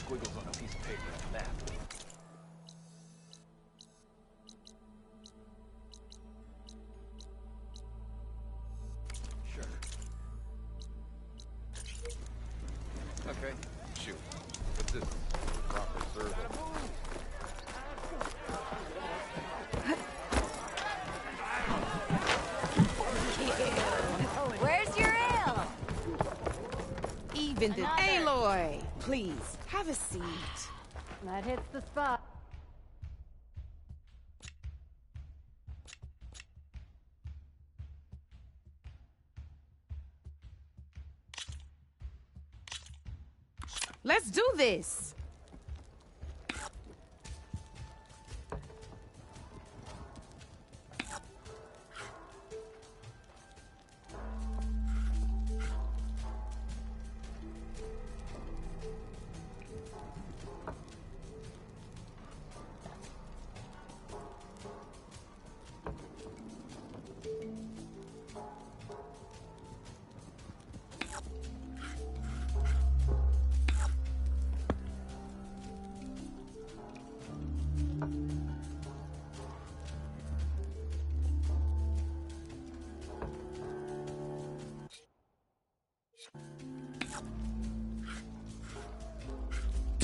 squiggles on a piece of paper on a map. Sure. Okay, shoot. What's this? Proper service. Where's your ale? Even the Aloy, please have a seat. That hits the spot. Let's do this.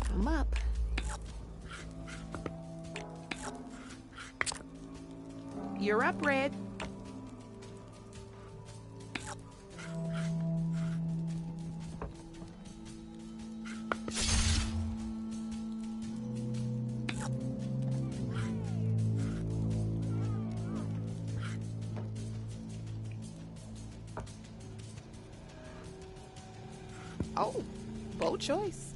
Come up. You're up, Red. Oh, bold choice.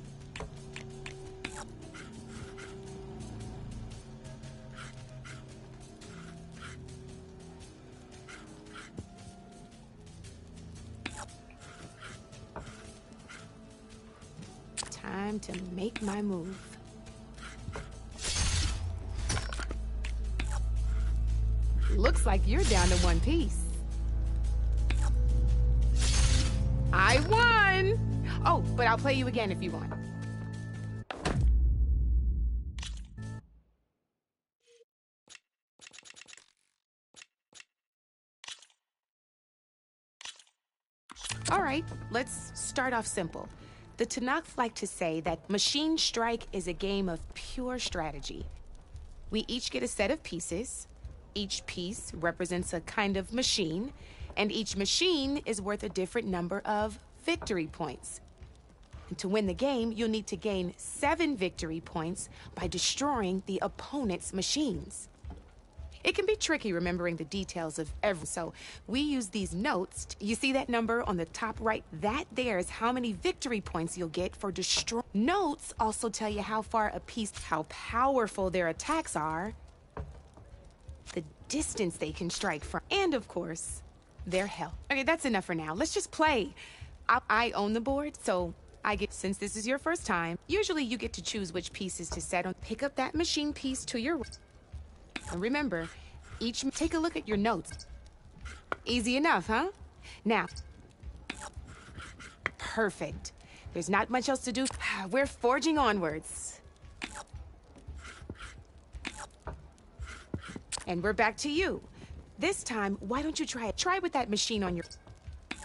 Time to make my move. Looks like you're down to one piece. I won! Oh, but I'll play you again if you want. All right, let's start off simple. The Tanakh like to say that Machine Strike is a game of pure strategy. We each get a set of pieces. Each piece represents a kind of machine, and each machine is worth a different number of victory points. And to win the game, you'll need to gain 7 victory points by destroying the opponent's machines. It can be tricky remembering the details of every, so we use these notes. You see that number on the top right? That there is how many victory points you'll get for destroy. Notes also tell you how far a piece, how powerful their attacks are, the distance they can strike from, and of course, their health. Okay, that's enough for now. Let's just play. I own the board, so I get, since this is your first time, usually you get to choose which pieces to set on. Pick up that machine piece to your right. And remember, take a look at your notes. Easy enough, huh? Now, perfect. There's not much else to do. We're forging onwards. And we're back to you. This time, why don't you try it? Try with that machine on your...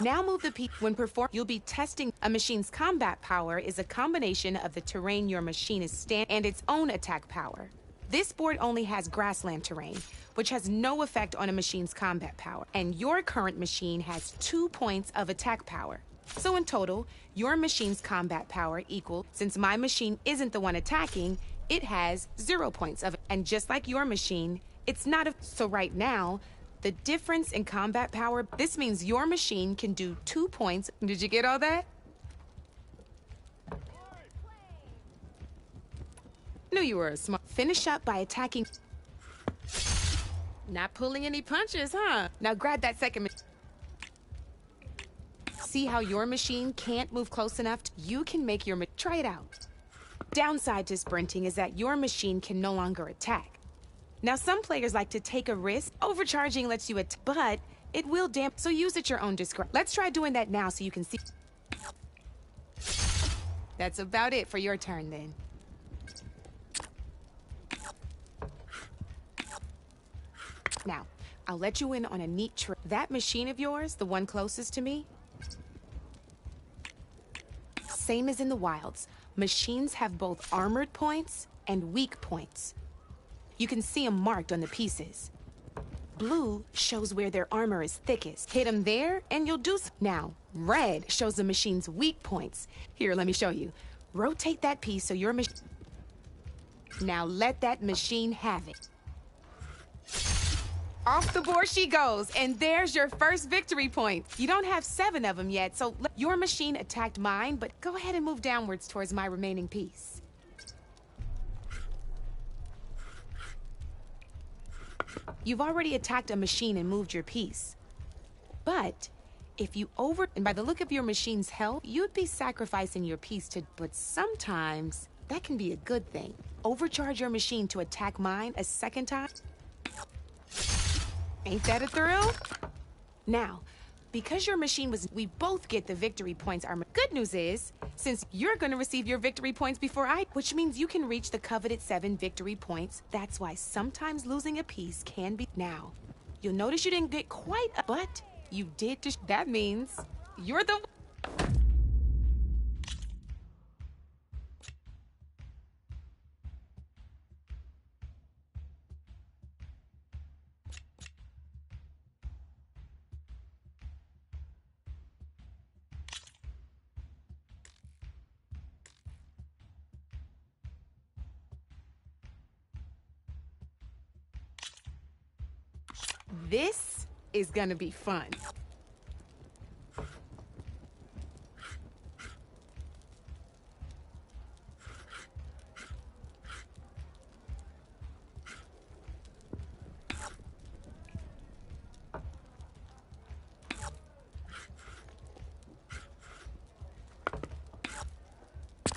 Now move the piece. When performed, you'll be testing a machine's combat power is a combination of the terrain your machine is and its own attack power. This board only has grassland terrain, which has no effect on a machine's combat power. And your current machine has 2 points of attack power. So in total, your machine's combat power equals, since my machine isn't the one attacking, it has 0 points of it. And just like your machine, it's not a... So right now, the difference in combat power, this means your machine can do 2 points. Did you get all that? Knew you were a smart. Finish up by attacking. Not pulling any punches, huh? Now grab that second. See how your machine can't move close enough? You can make your... Try it out. Downside to sprinting is that your machine can no longer attack. Now some players like to take a risk. Overcharging lets you attack, but it will damp, so use at your own discretion. Let's try doing that now so you can see. That's about it for your turn, then. Now, I'll let you in on a neat trick. That machine of yours, the one closest to me, same as in the wilds. Machines have both armored points and weak points. You can see them marked on the pieces. Blue shows where their armor is thickest. Hit them there, and you'll do Now, red shows the machine's weak points. Here, let me show you. Rotate that piece so your machine... Now let that machine have it. Off the board she goes, and there's your first victory point. You don't have 7 of them yet, so your machine attacked mine, but go ahead and move downwards towards my remaining piece. You've already attacked a machine and moved your piece. But if you and by the look of your machine's health, you'd be sacrificing your piece to... But sometimes that can be a good thing. Overcharge your machine to attack mine a second time. Ain't that a thrill? Now, because your machine was... We both get the victory points. Our good news is, since you're going to receive your victory points before I... Which means you can reach the coveted 7 victory points. That's why sometimes losing a piece can be... Now, you'll notice you didn't get quite a... But you did... That means you're the... This is gonna be fun.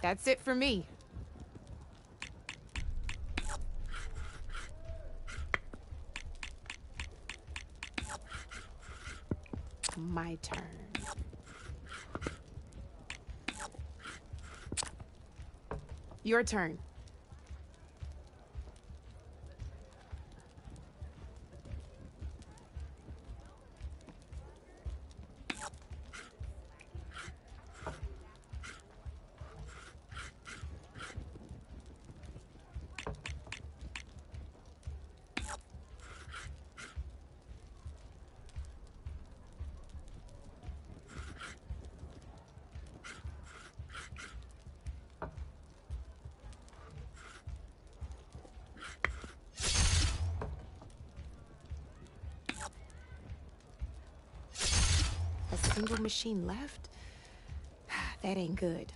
That's it for me. My turn. Your turn. A single machine left? That ain't good.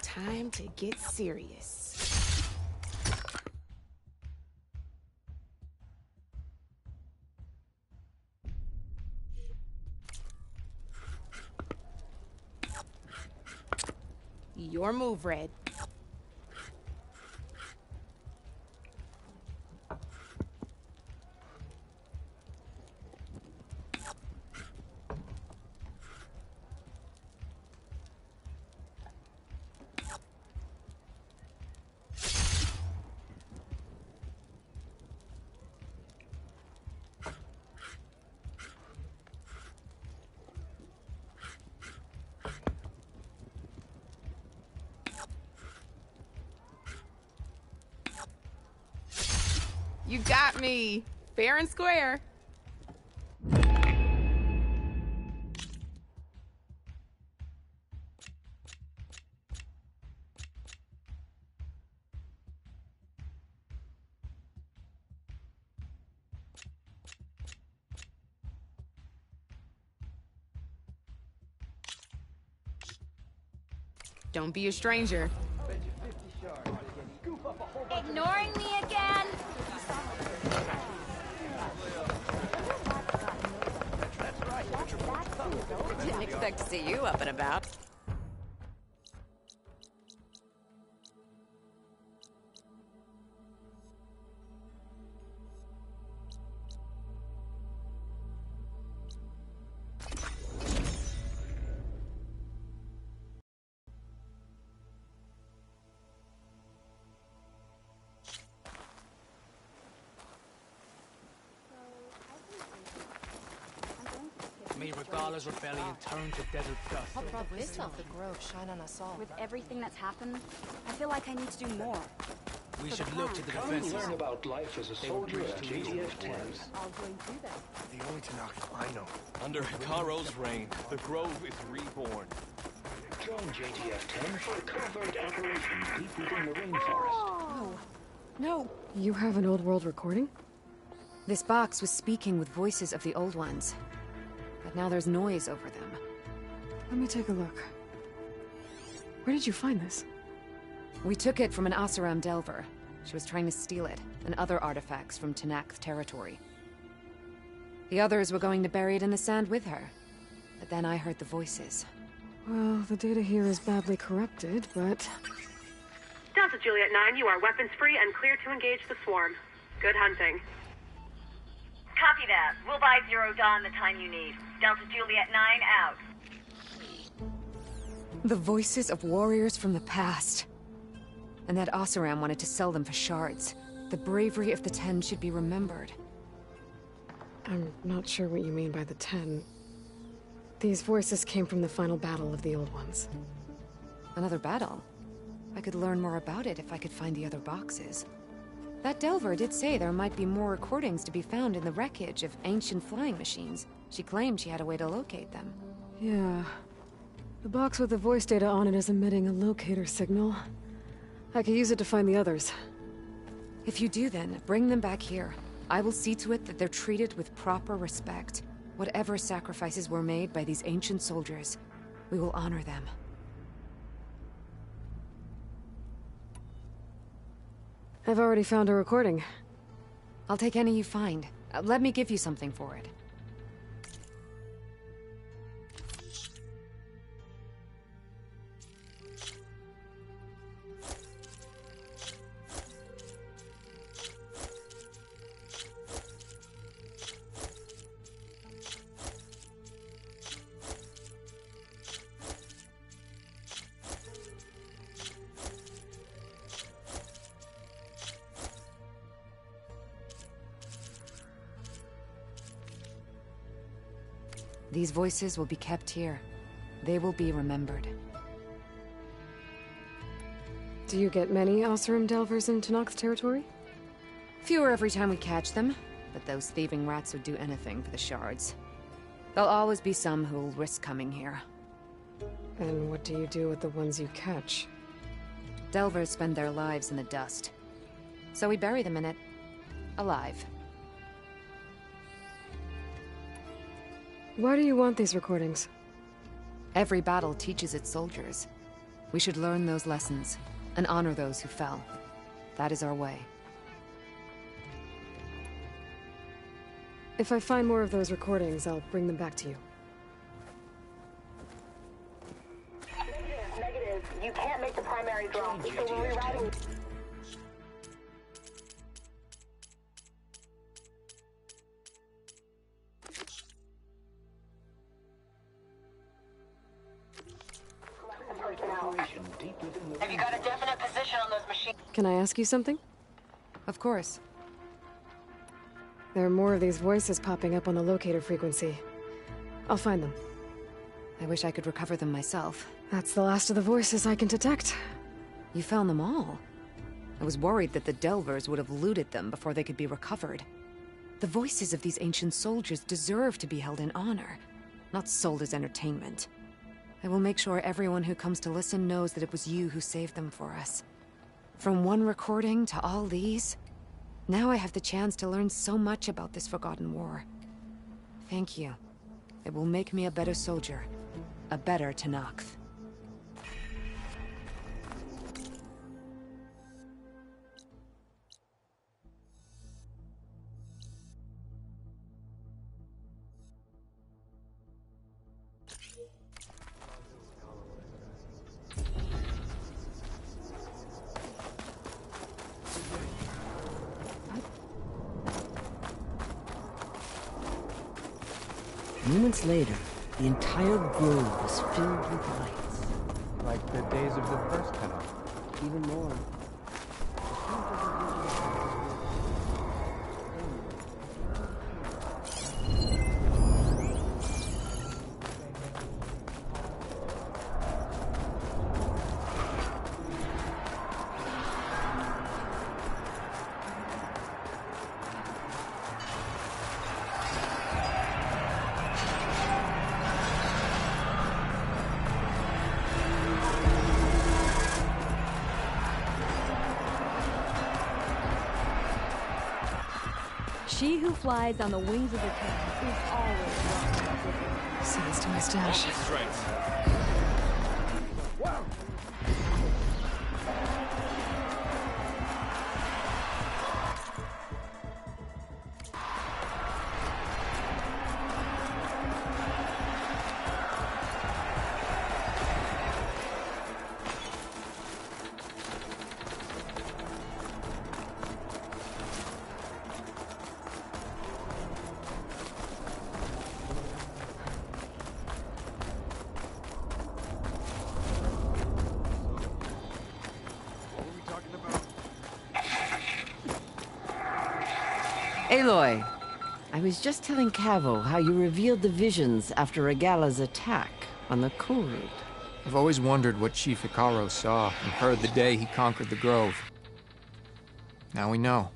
Time to get serious. Your move, Red. You got me, fair and square. Don't be a stranger. Ignoring me again? expect to see you up and about. May Regala's rebellion turn to desert dust. What brought this on? The grove shine on us all. With everything that's happened, I feel like I need to do more. We should look to the Come and defenses. learn about life as a soldier at JTF 10. I'll join you then. The only Tanakh I know. Under Hikaro's reign, the Grove is reborn. Join JTF 10 for a covert operation deep within the rainforest. No. You have an old world recording? This box was speaking with voices of the old ones. But now there's noise over them. Let me take a look. Where did you find this? We took it from an Oseram Delver. She was trying to steal it, and other artifacts from Tanakh territory. The others were going to bury it in the sand with her. But then I heard the voices. Well, the data here is badly corrupted, but... Delta Juliet 9, you are weapons-free and clear to engage the swarm. Good hunting. Copy that. We'll buy Zero Dawn the time you need. Delta Juliet 9 out. The voices of warriors from the past. And that Oseram wanted to sell them for shards. The bravery of the Ten should be remembered. I'm not sure what you mean by the 10. These voices came from the final battle of the Old Ones. Another battle? I could learn more about it if I could find the other boxes. That Delver did say there might be more recordings to be found in the wreckage of ancient flying machines. She claimed she had a way to locate them. Yeah. The box with the voice data on it is emitting a locator signal. I could use it to find the others. If you do then, bring them back here. I will see to it that they're treated with proper respect. Whatever sacrifices were made by these ancient soldiers, we will honor them. I've already found a recording. I'll take any you find. Let me give you something for it. These voices will be kept here. They will be remembered. Do you get many Oseram Delvers in Tanakh territory? Fewer every time we catch them, but those thieving rats would do anything for the shards. There'll always be some who'll risk coming here. And what do you do with the ones you catch? Delvers spend their lives in the dust. So we bury them in it, alive. Why do you want these recordings? Every battle teaches its soldiers. We should learn those lessons, and honor those who fell. That is our way. If I find more of those recordings, I'll bring them back to you. Negative. You can't make the primary drop, so we're rerouting. Have you got a definite position on those machines? Can I ask you something? Of course. There are more of these voices popping up on the locator frequency. I'll find them. I wish I could recover them myself. That's the last of the voices I can detect. You found them all. I was worried that the Delvers would have looted them before they could be recovered. The voices of these ancient soldiers deserve to be held in honor, not sold as entertainment. I will make sure everyone who comes to listen knows that it was you who saved them for us. From one recording to all these, now I have the chance to learn so much about this forgotten war. Thank you. It will make me a better soldier, a better Tanakh. Moments later, the entire grove was filled with lights. Like the days of the first tunnel. Even more. She who flies on the wings of the ten is always wrong. Sounds to my stash. Aloy, I was just telling Cavo how you revealed the visions after Regala's attack on the cool route. I've always wondered what Chief Icaro saw and heard the day he conquered the Grove. Now we know.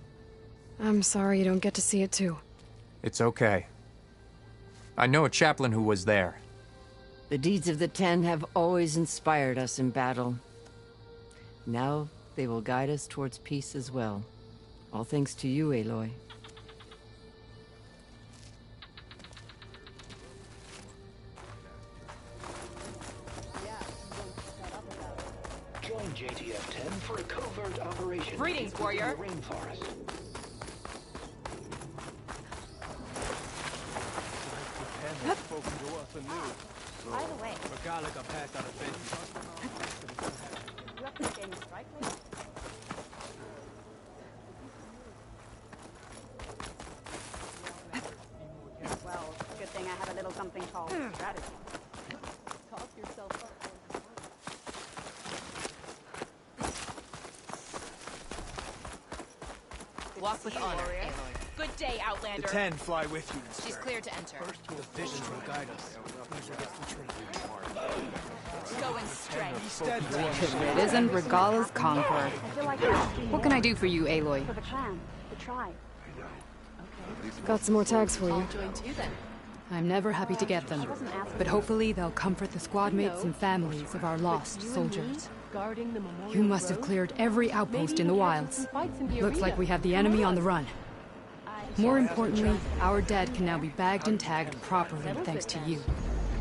I'm sorry you don't get to see it too. It's okay. I know a chaplain who was there. The deeds of the Ten have always inspired us in battle. Now they will guide us towards peace as well. All thanks to you, Aloy. Join JTF-10 for a covert operation. Greetings, warrior. In the rainforest. By the way, Regala got passed out of bed. you have to gain strike rate? Well, good thing I have a little something called strategy. Talk yourself up. Walk with honor, Aloy. Good day, Outlander. The 10 fly with you, She's clear to enter. The visions will guide us. Go in strength. If it isn't Regala's conqueror. I feel like I'm What can I do for you, Aloy? for the clan, the tribe. Got some more tags for you. Join too then. I'm never happy to get them, but hopefully they'll comfort the squad mates and families of our lost soldiers. You must have cleared every outpost in the wilds. Looks like we have the enemy on the run. More importantly, our dead can now be bagged and tagged properly thanks to you.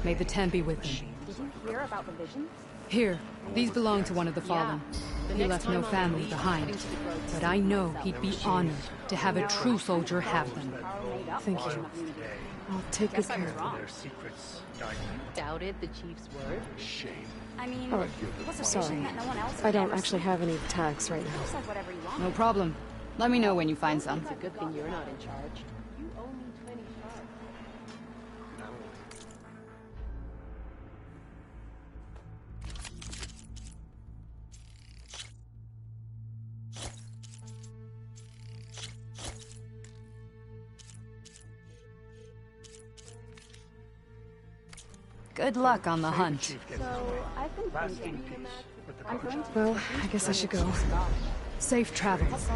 May the 10 be with them. Did you hear about the visions? Here, these belong to one of the fallen. He left no family behind, but I know he'd be honored to have a true soldier have them. Thank you. I'll take good care of them. Their secrets. Doubted the chief's word? Shame. I mean, Oh, what's a sorry. vision that no one else I don't ever actually seen? have any tags right now. Looks like whatever you want. No problem. Let me know when you find some. It's a good thing you're not in charge. Good luck on the hunt. So, I've been thinking. I'm going to Well, I guess I should go. Safe travels.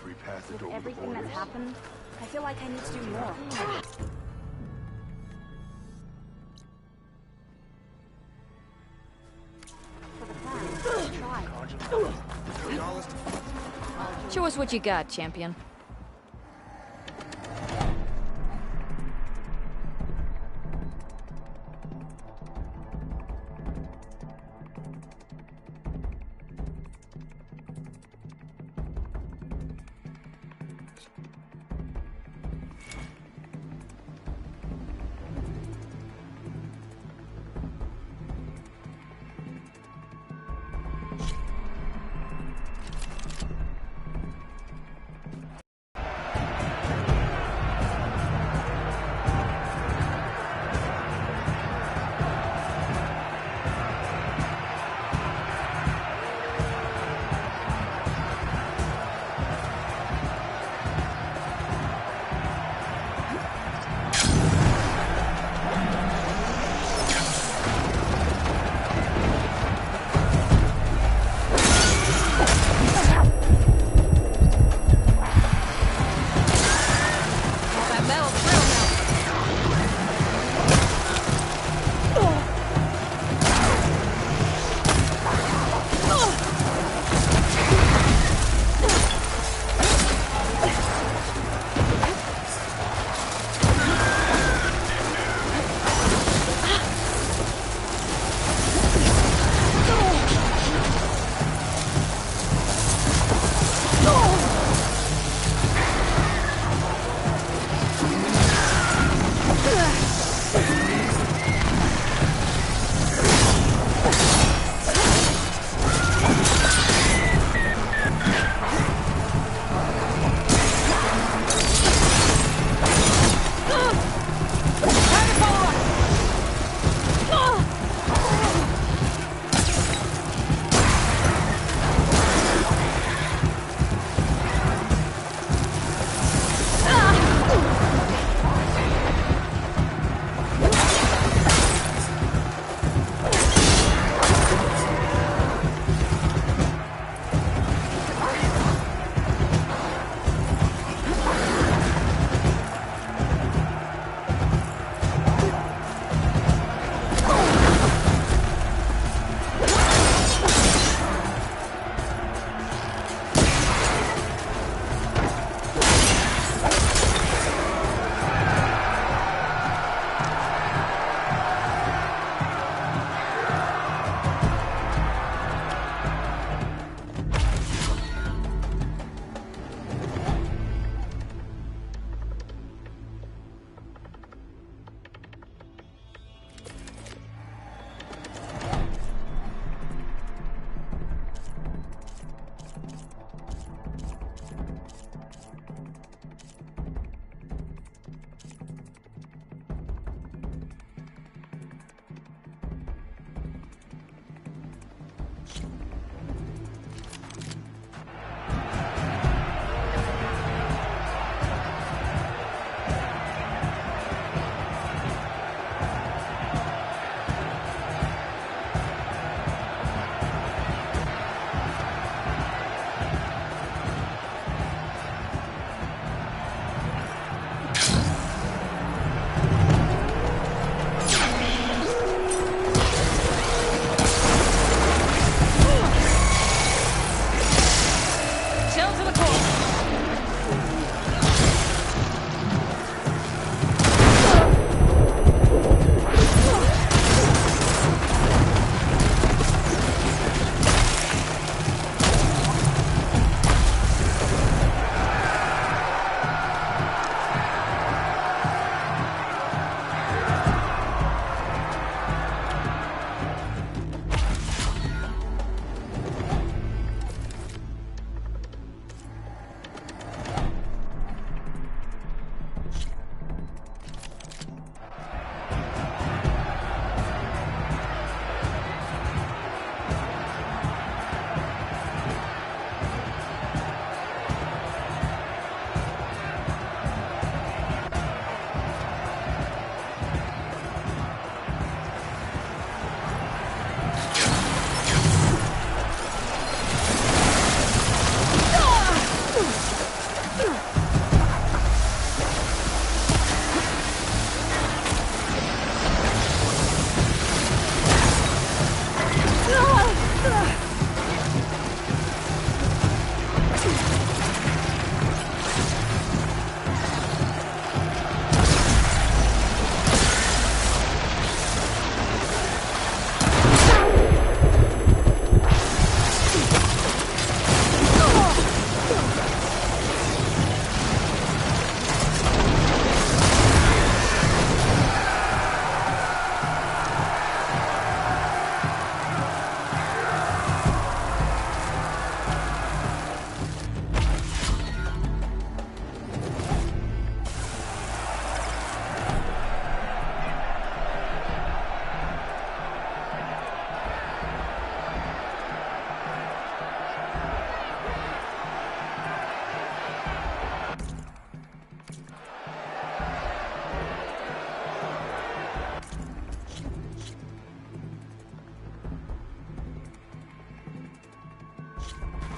Free passage over the everything that's borders. happened. I feel like I need to do more. For the clan, the tribe. Show us what you got, champion.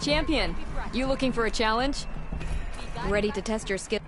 Champion, you looking for a challenge? Ready to test your skill?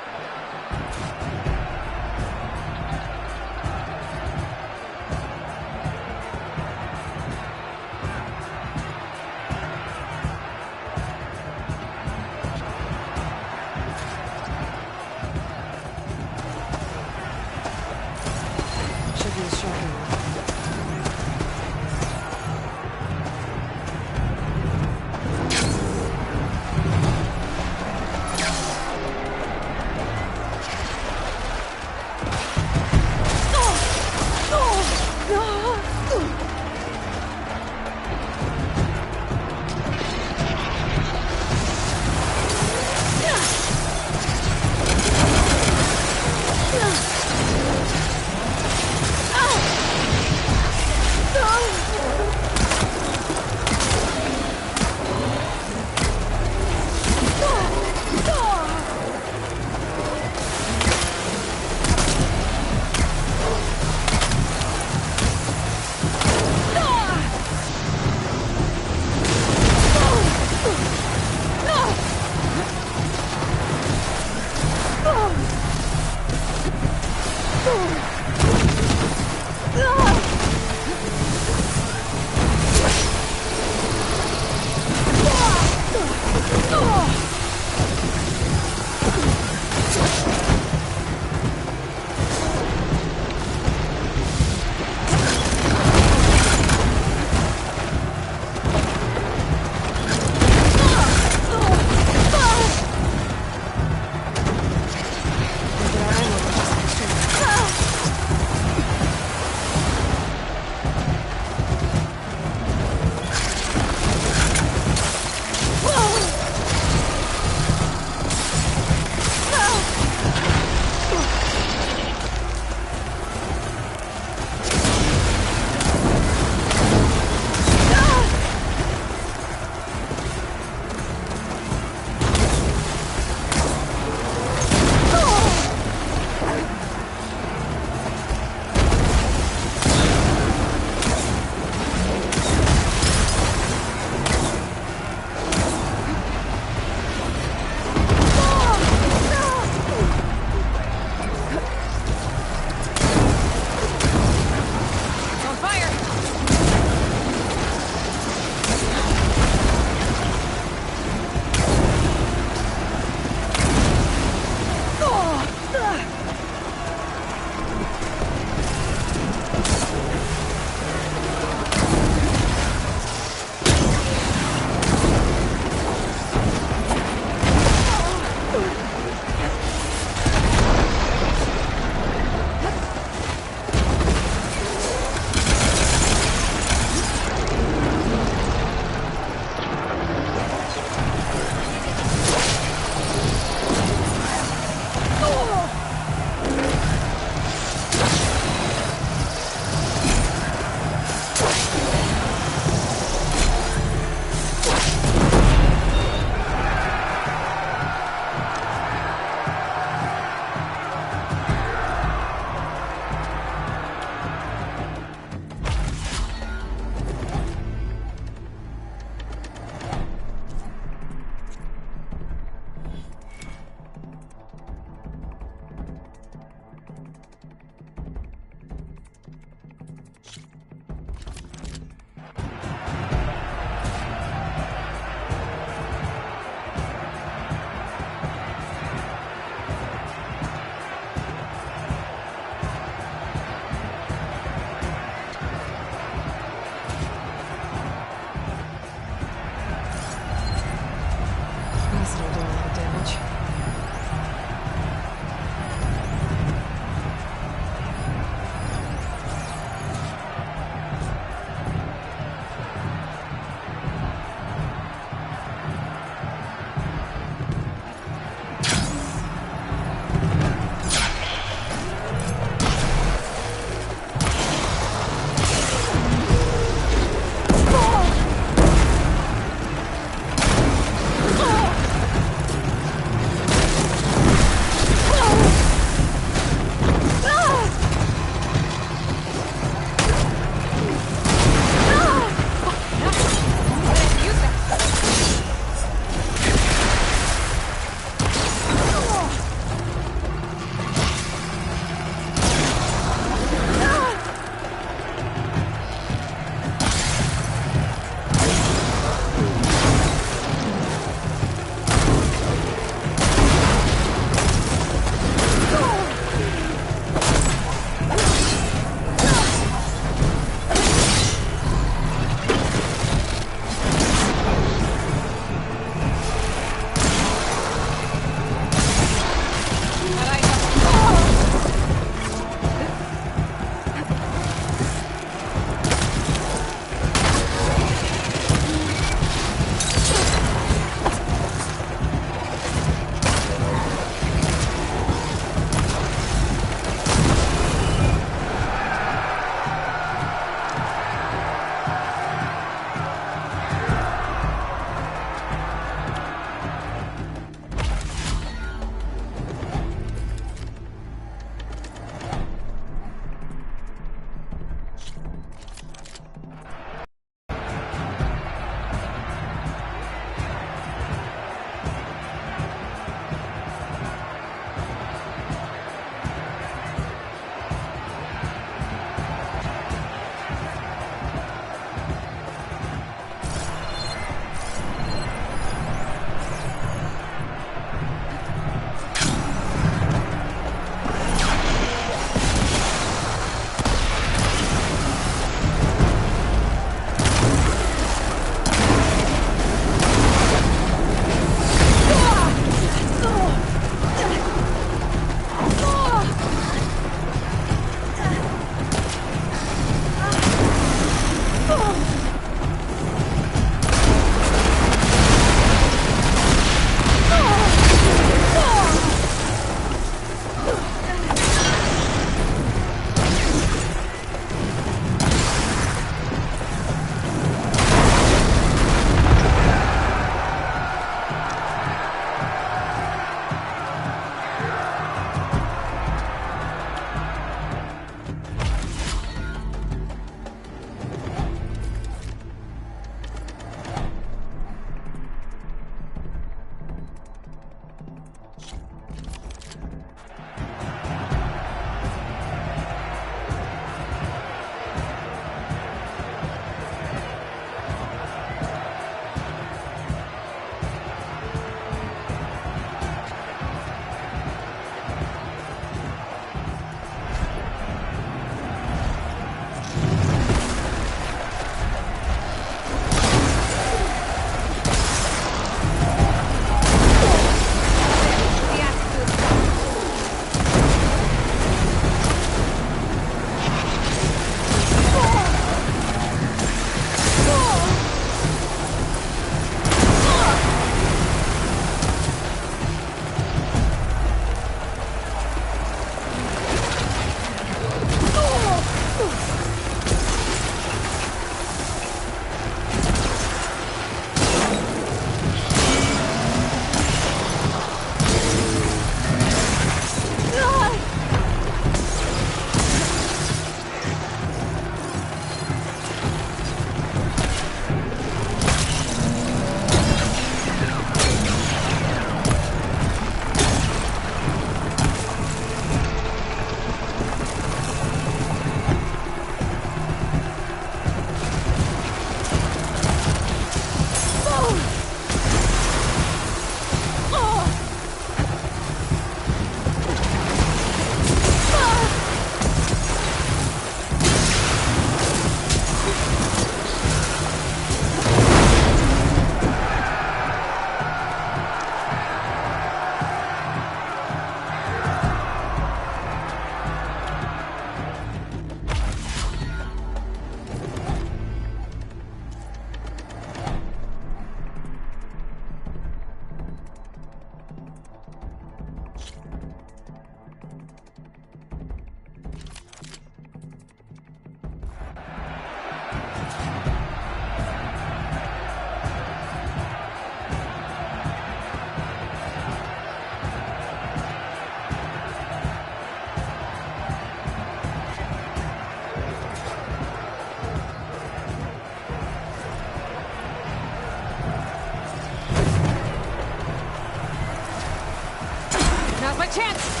a chance!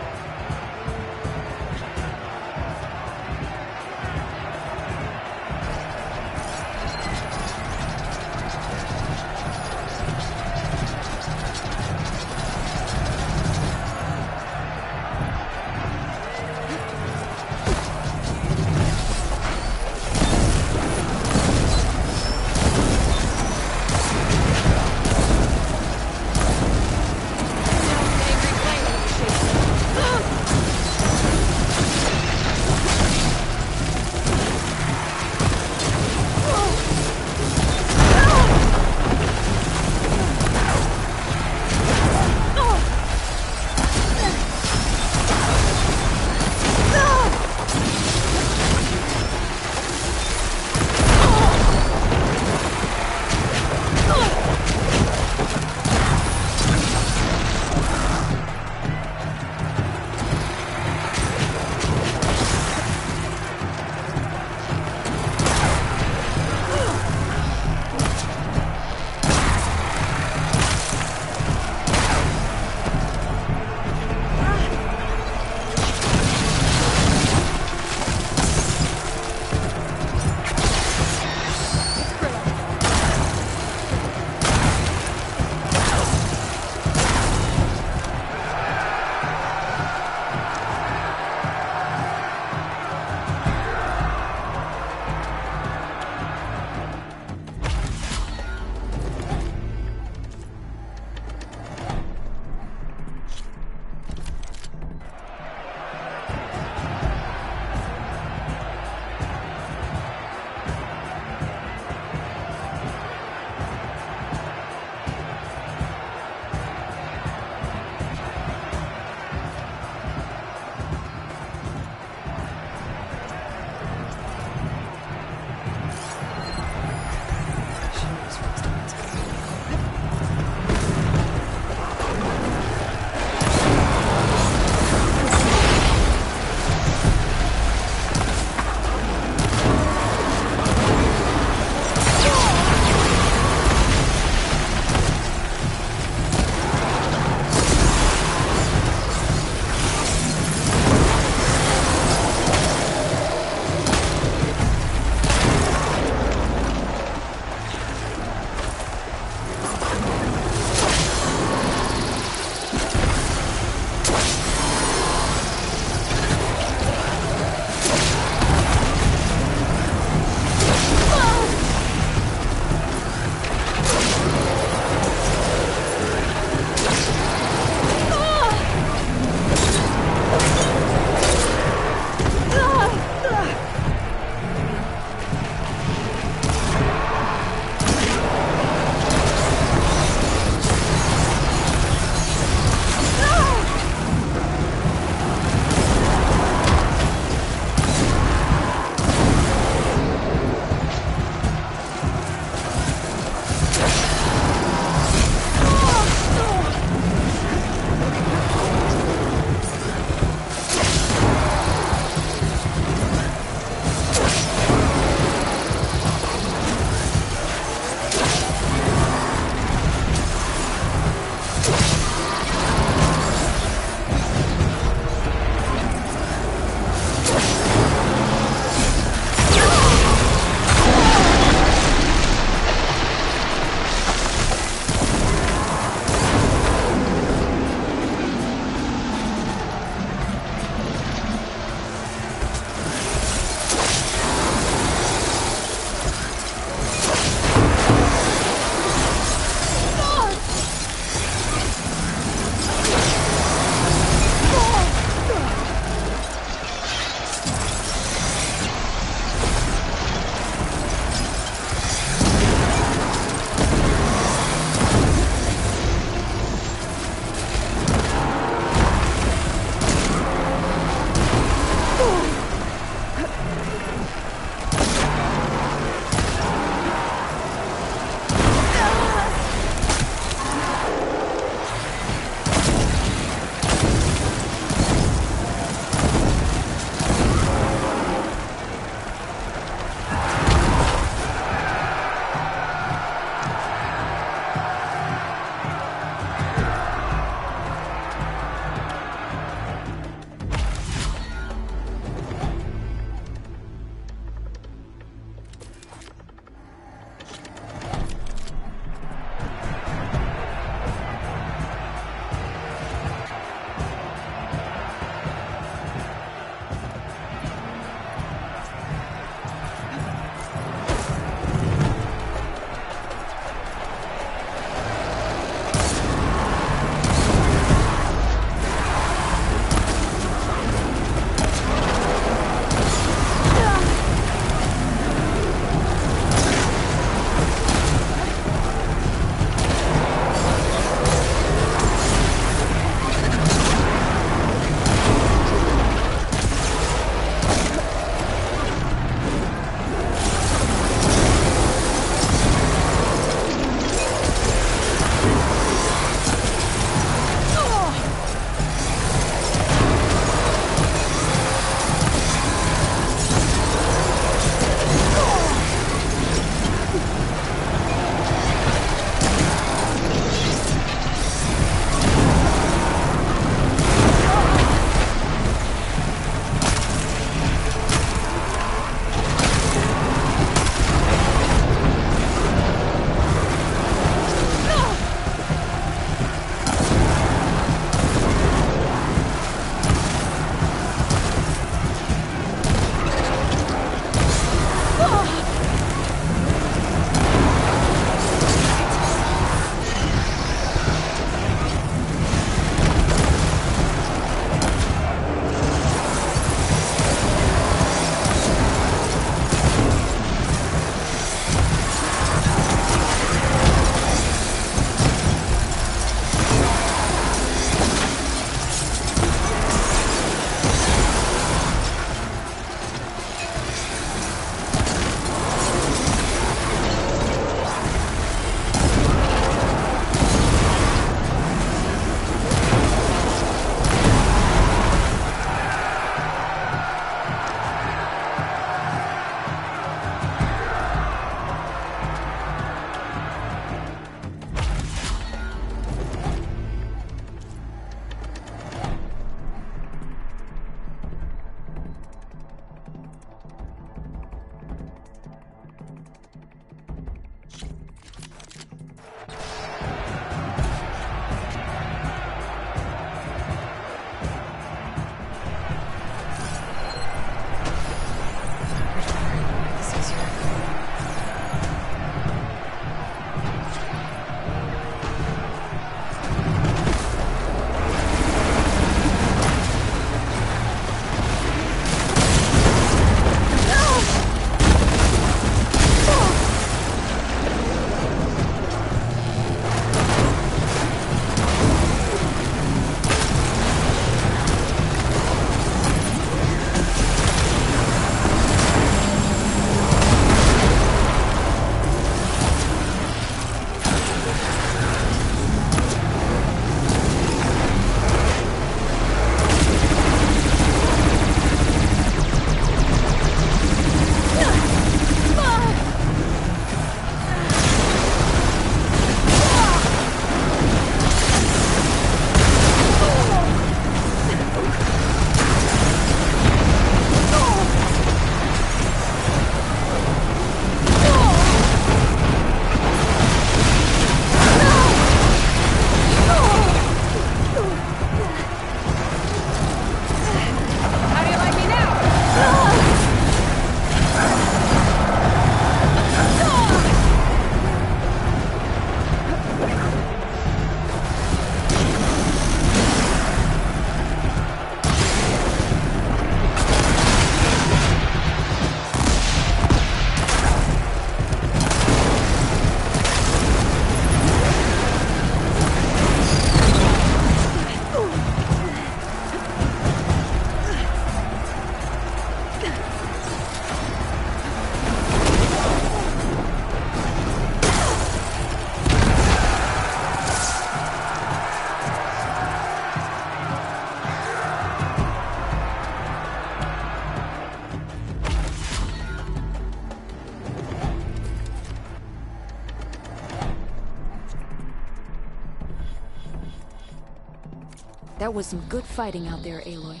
That was some good fighting out there, Aloy.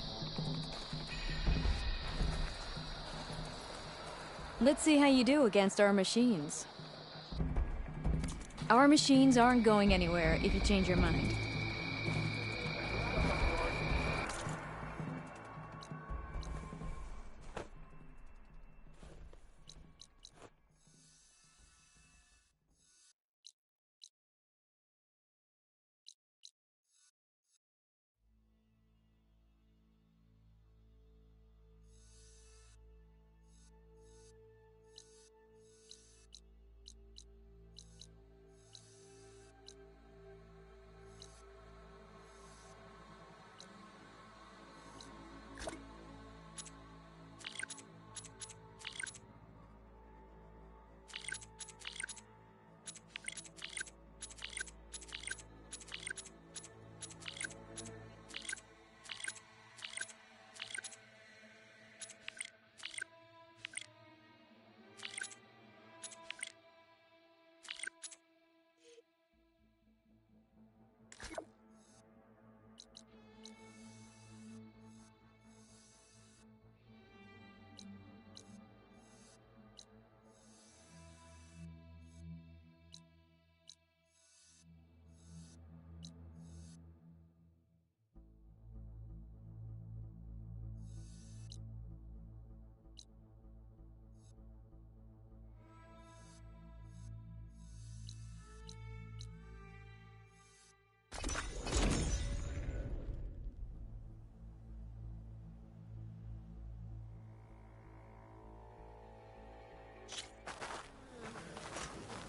Let's see how you do against our machines. Our machines aren't going anywhere if you change your mind.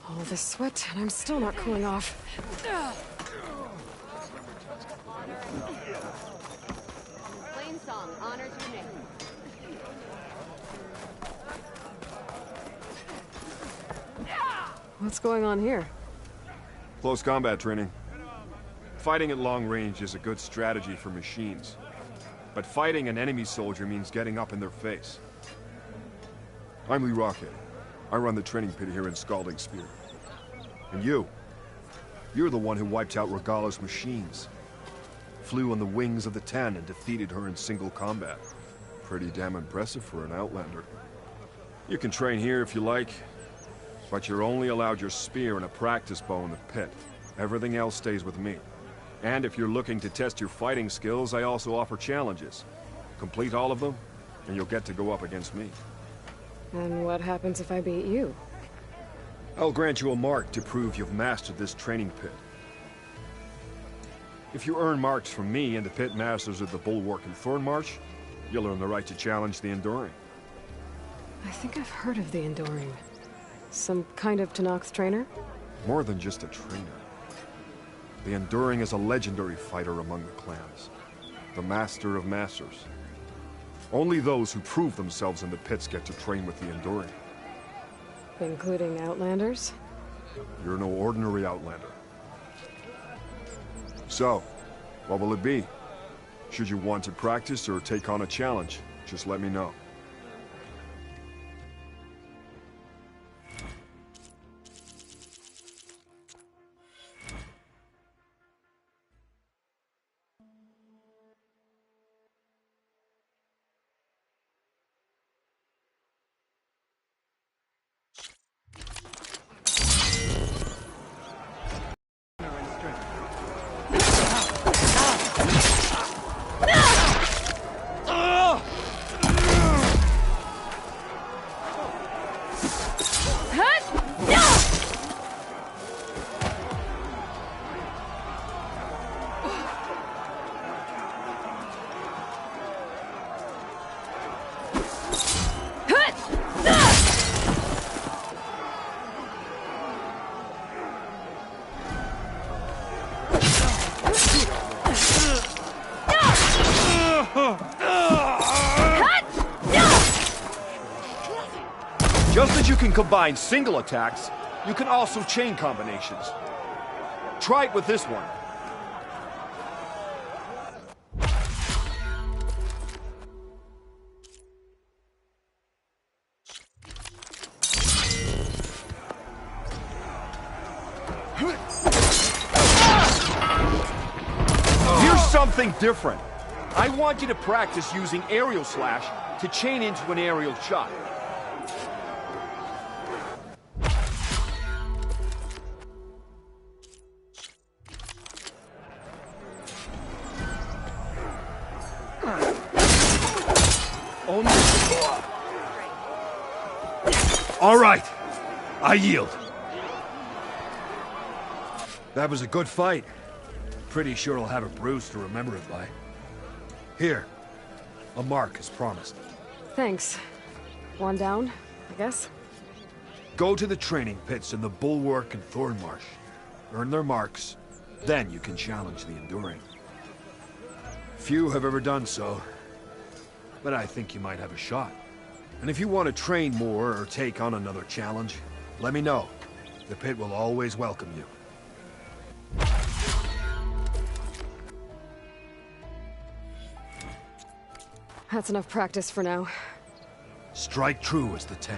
All this sweat, and I'm still not cooling off. Plain song honors your name. What's going on here? Close combat training. Fighting at long range is a good strategy for machines. But fighting an enemy soldier means getting up in their face. I'm Lee Rocket. I run the training pit here in Scalding Spear. And you're the one who wiped out Regala's machines. Flew on the wings of the Ten and defeated her in single combat. Pretty damn impressive for an Outlander. You can train here if you like, but you're only allowed your spear and a practice bow in the pit. Everything else stays with me. And if you're looking to test your fighting skills, I also offer challenges. Complete all of them, and you'll get to go up against me. And what happens if I beat you? I'll grant you a mark to prove you've mastered this training pit. If you earn marks from me and the pit masters of the Bulwark and Thornmarsh, you'll earn the right to challenge the Enduring. I think I've heard of the Enduring. Some kind of Tenakth trainer? More than just a trainer. The Enduring is a legendary fighter among the clans. The Master of Masters. Only those who prove themselves in the pits get to train with the Enduring. Including Outlanders? You're no ordinary Outlander. So, what will it be? Should you want to practice or take on a challenge, just let me know. Just as you can combine single attacks, you can also chain combinations. Try it with this one. Here's something something different. I want you to practice using aerial slash to chain into an aerial shot. All right, I yield. That was a good fight. Pretty sure I'll have a bruise to remember it by. Here, a mark as promised. Thanks. One down, I guess? Go to the training pits in the Bulwark and Thornmarsh. Earn their marks, then you can challenge the Enduring. Few have ever done so, but I think you might have a shot. And if you want to train more or take on another challenge, let me know. The pit will always welcome you. That's enough practice for now. Strike true as the 10.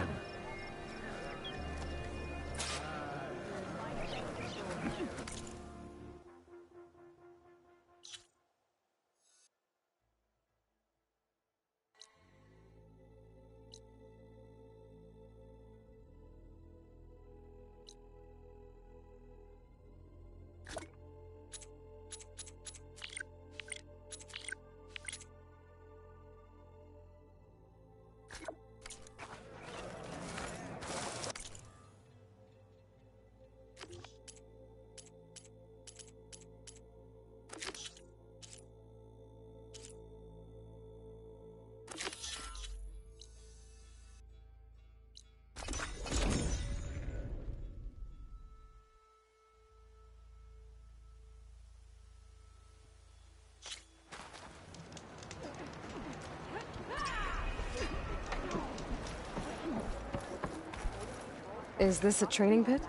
Is this a training pit?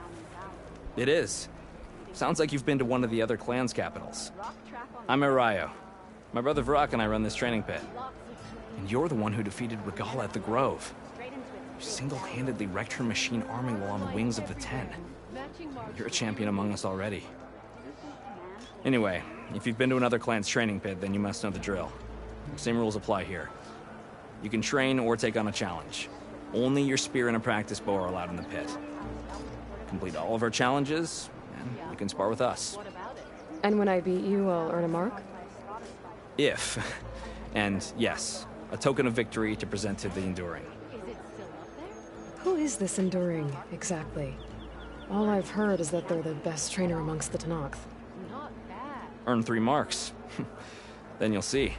It is. Sounds like you've been to one of the other clan's capitals. I'm Arayo. My brother Vrak and I run this training pit. And you're the one who defeated Regala at the Grove. You single-handedly wrecked her machine army while on the wings of the 10. You're a champion among us already. Anyway, if you've been to another clan's training pit, then you must know the drill. Same rules apply here. You can train or take on a challenge. Only your spear and a practice bow are allowed in the pit. Complete all of our challenges, and you can spar with us. And when I beat you, I'll earn a mark? If. And yes, a token of victory to present to the Enduring. Who is this Enduring, exactly? All I've heard is that they're the best trainer amongst the Tenakth. Earn 3 marks. Then you'll see.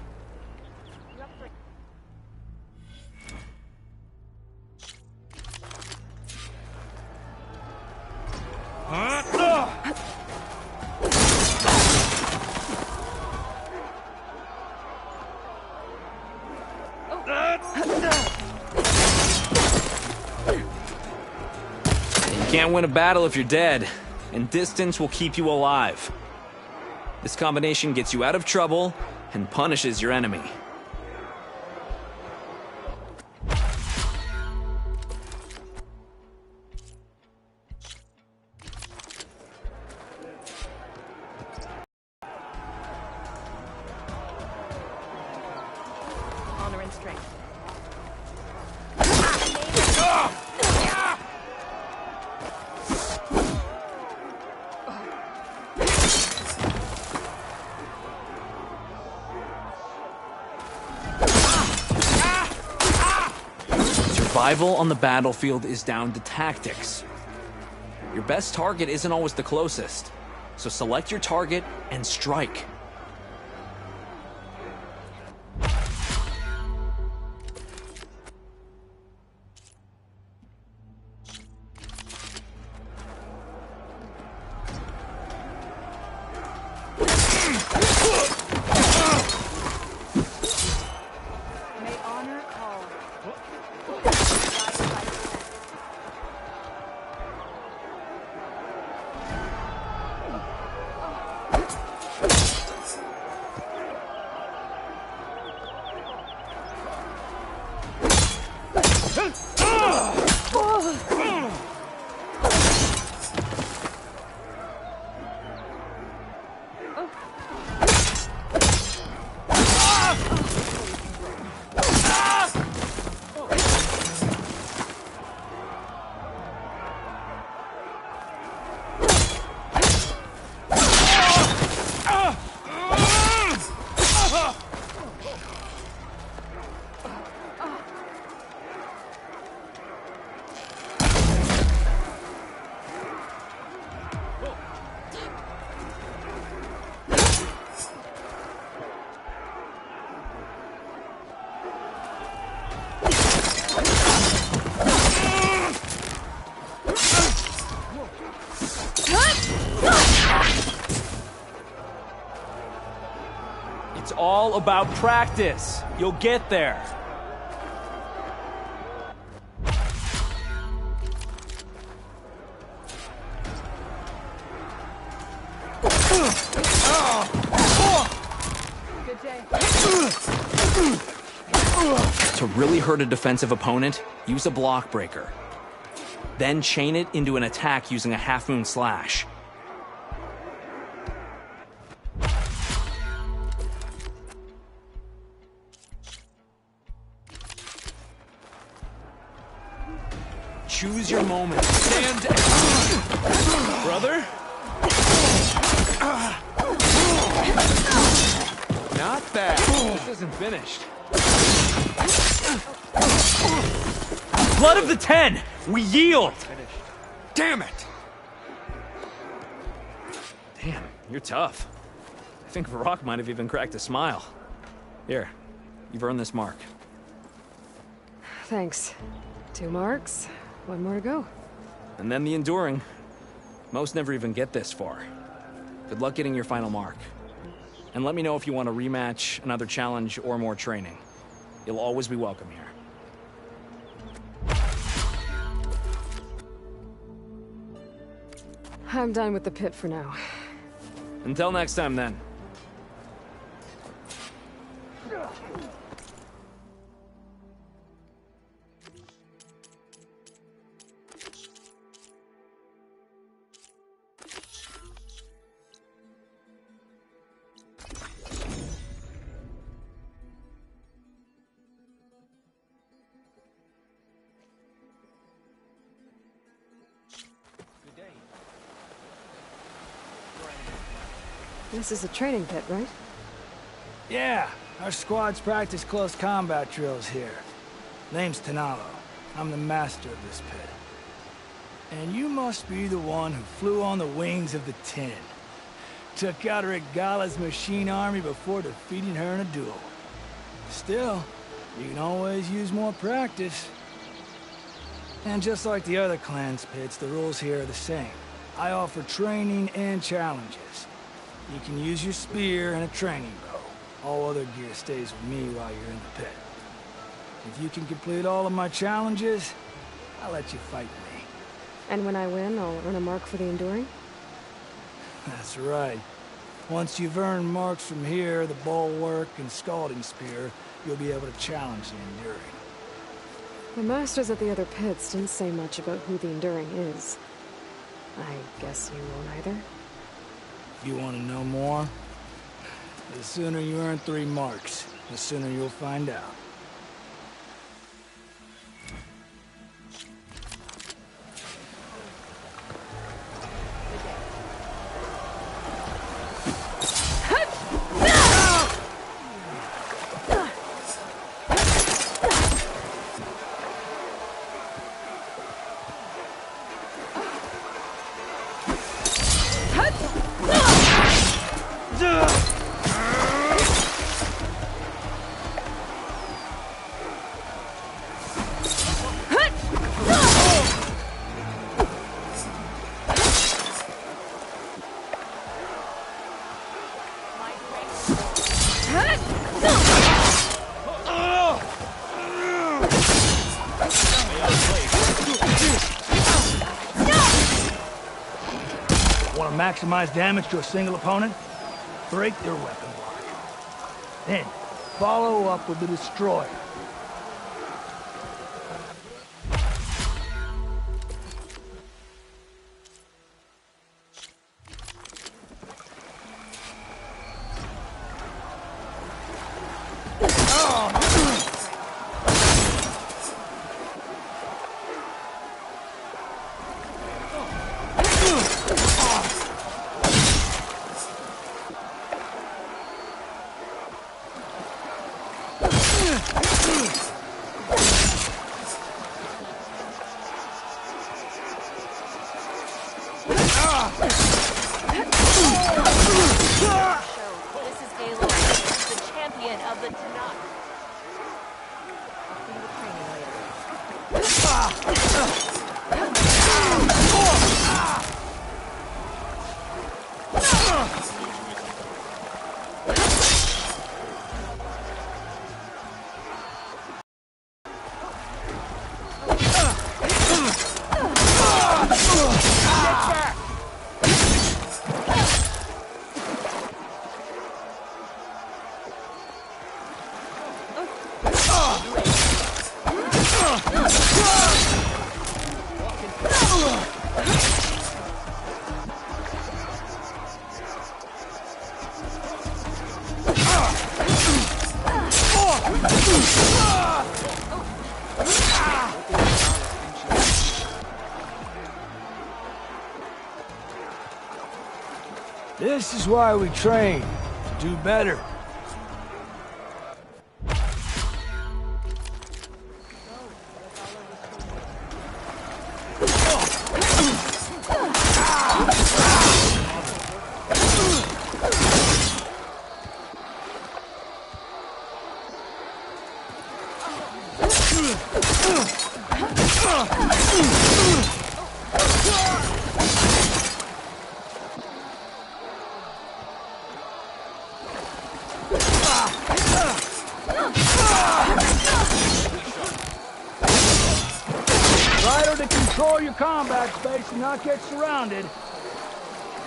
You can't win a battle if you're dead, and distance will keep you alive. This combination gets you out of trouble and punishes your enemy. Honor and strength. Survival on the battlefield is down to tactics. Your best target isn't always the closest, so select your target and strike. about practice. You'll get there. Good day. To really hurt a defensive opponent, use a block breaker. Then chain it into an attack using a half-moon slash. Choose your moment. Stand down. Brother? Not bad. This isn't finished. Blood of the Ten! We yield! Damn it! Damn, you're tough. I think Varrock might have even cracked a smile. Here, you've earned this mark. Thanks. 2 marks, 1 more to go. And then the enduring. Most never even get this far. Good luck getting your final mark. And let me know if you want a rematch, another challenge, or more training. You'll always be welcome here. I'm done with the pit for now. Until next time, then. This is a training pit, right? Yeah, our squads practice close combat drills here. Name's Tanalo. I'm the master of this pit. And you must be the one who flew on the wings of the 10. Took out Regala's machine army before defeating her in a duel. Still, you can always use more practice. And just like the other clans' pits, the rules here are the same. I offer training and challenges. You can use your spear and a training bow. All other gear stays with me while you're in the pit. If you can complete all of my challenges, I'll let you fight me. And when I win, I'll earn a mark for the enduring? That's right. Once you've earned marks from here, the bulwark and scalding spear, you'll be able to challenge the enduring. The masters at the other pits didn't say much about who the enduring is. I guess you won't either? You want to know more? The sooner you earn 3 marks, the sooner you'll find out. Want to maximize damage to a single opponent? Break their weapon block. Then, follow up with the destroyer. This is Aloy, the champion of the Tanakh. This is why we train, to do better. Control your combat space and not get surrounded.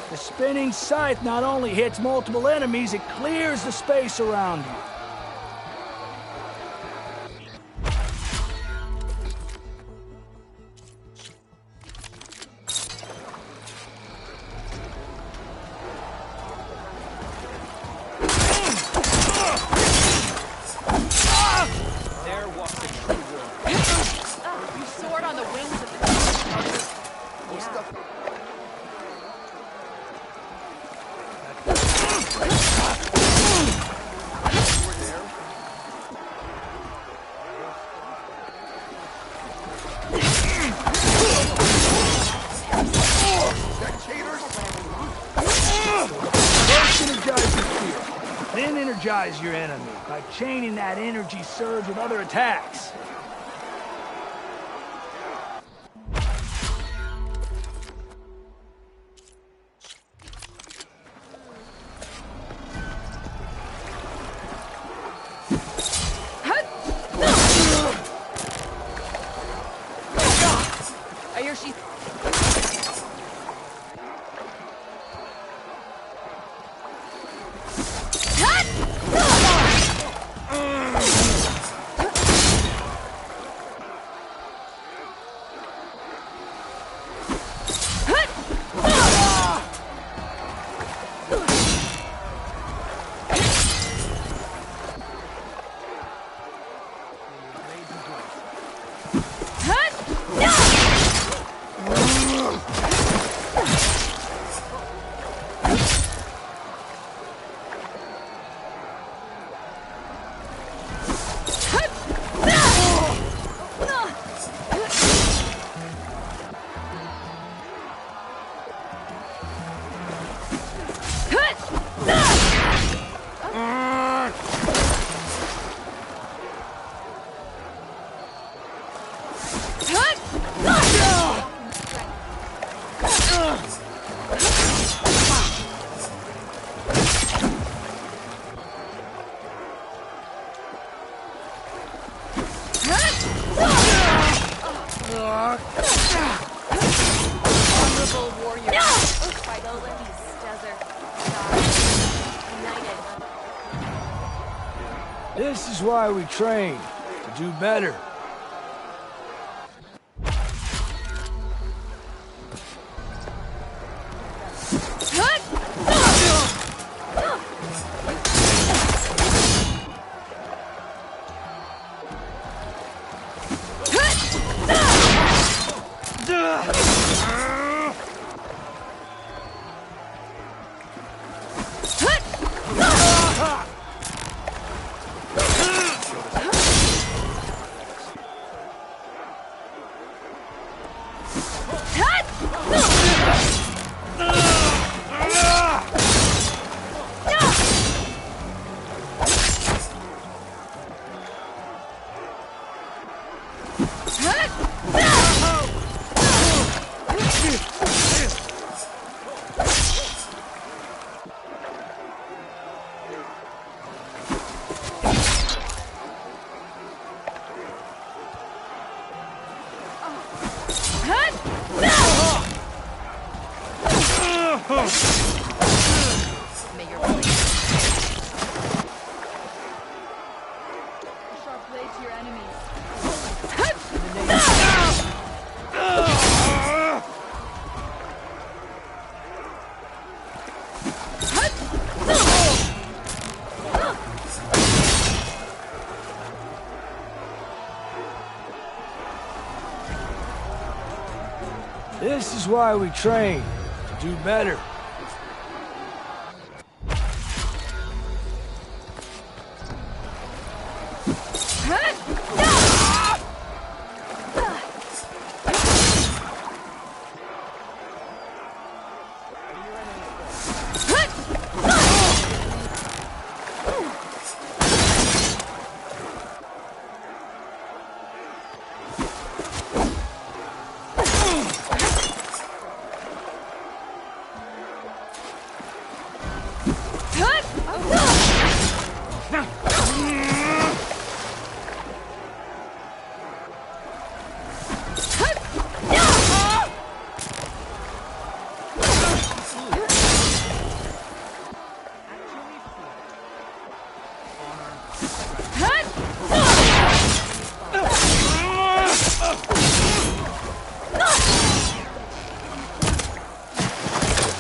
The spinning scythe not only hits multiple enemies, it clears the space around you. Then energize your enemy by chaining that energy surge with other attacks. I hear she... This is why we train, to do better. your enemies. This is why we train, to do better.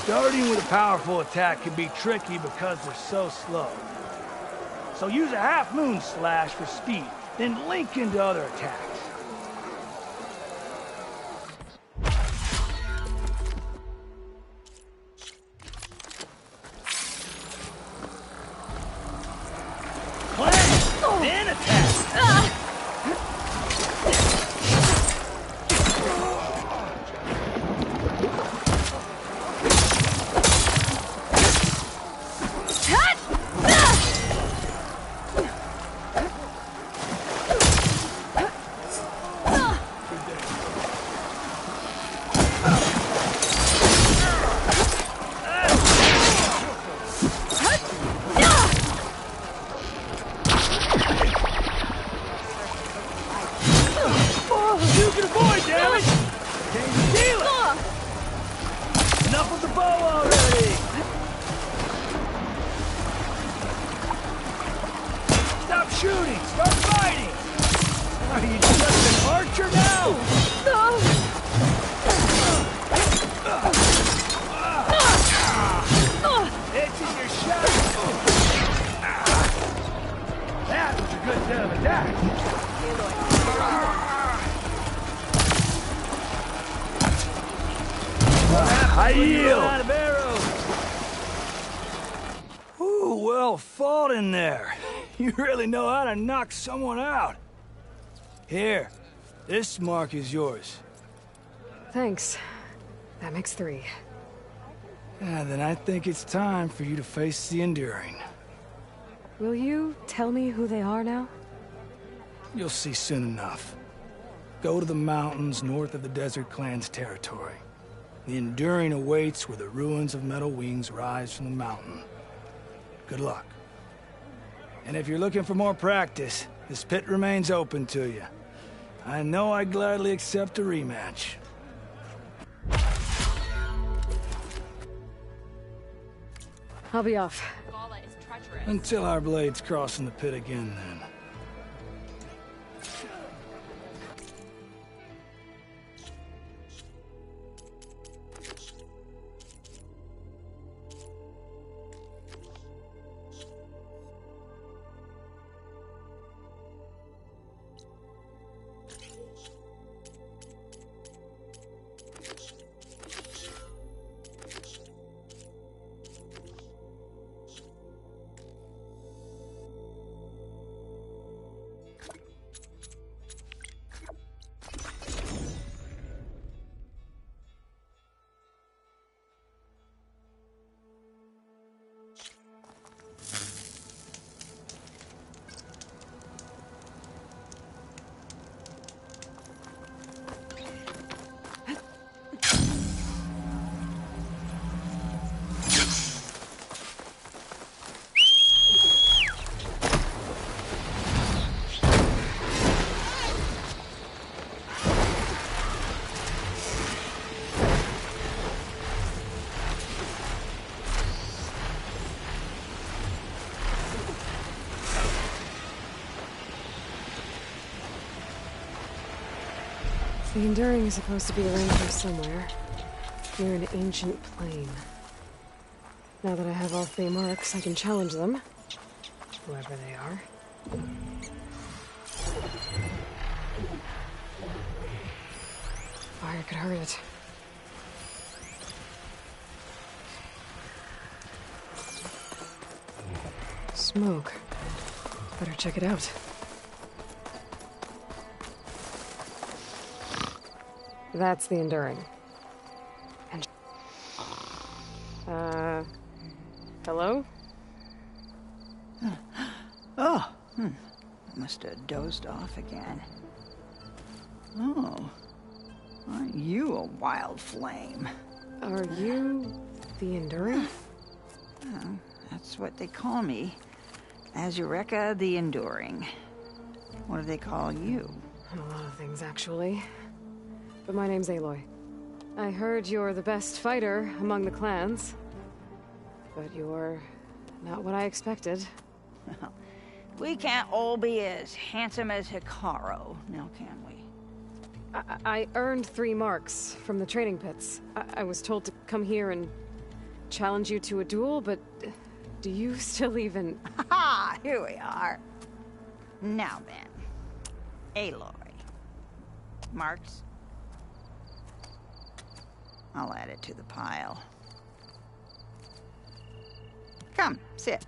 Starting with a powerful attack can be tricky because they're so slow. So use a half-moon slash for speed, then link into other attacks. Cleanse, then attack! You can avoid damage! Can you deal it? Enough with the bow already! Stop shooting! Start fighting! Are you just an archer now? This is your shot! That was a good set of attacks! I yield! Out of arrows. Ooh, well fought in there. You really know how to knock someone out. Here, this mark is yours. Thanks. That makes 3. Then I think it's time for you to face the Enduring. Will you tell me who they are now? You'll see soon enough. Go to the mountains north of the Desert Clan's territory. The Enduring awaits where the ruins of Metal Wings rise from the mountain. Good luck. And if you're looking for more practice, this pit remains open to you. I know I'd gladly accept a rematch. I'll be off. Until our blades cross in the pit again, then. The Enduring is supposed to be around here somewhere, near an ancient plane. Now that I have all 3 marks, I can challenge them, whoever they are. Fire could hurt it. Smoke. Better check it out. That's the Enduring. And hello? Oh, must have dozed off again. Oh, aren't you a wild flame? Are you the Enduring? Oh, that's what they call me. Azureka the Enduring. What do they call you? A lot of things, actually. But my name's Aloy. I heard you're the best fighter among the clans. But you're not what I expected. We can't all be as handsome as Hikaru, now can we? I earned 3 marks from the training pits. I was told to come here and challenge you to a duel, but do you still even... Ha! Here we are. Now then, Aloy. Marks? I'll add it to the pile. Come, sit.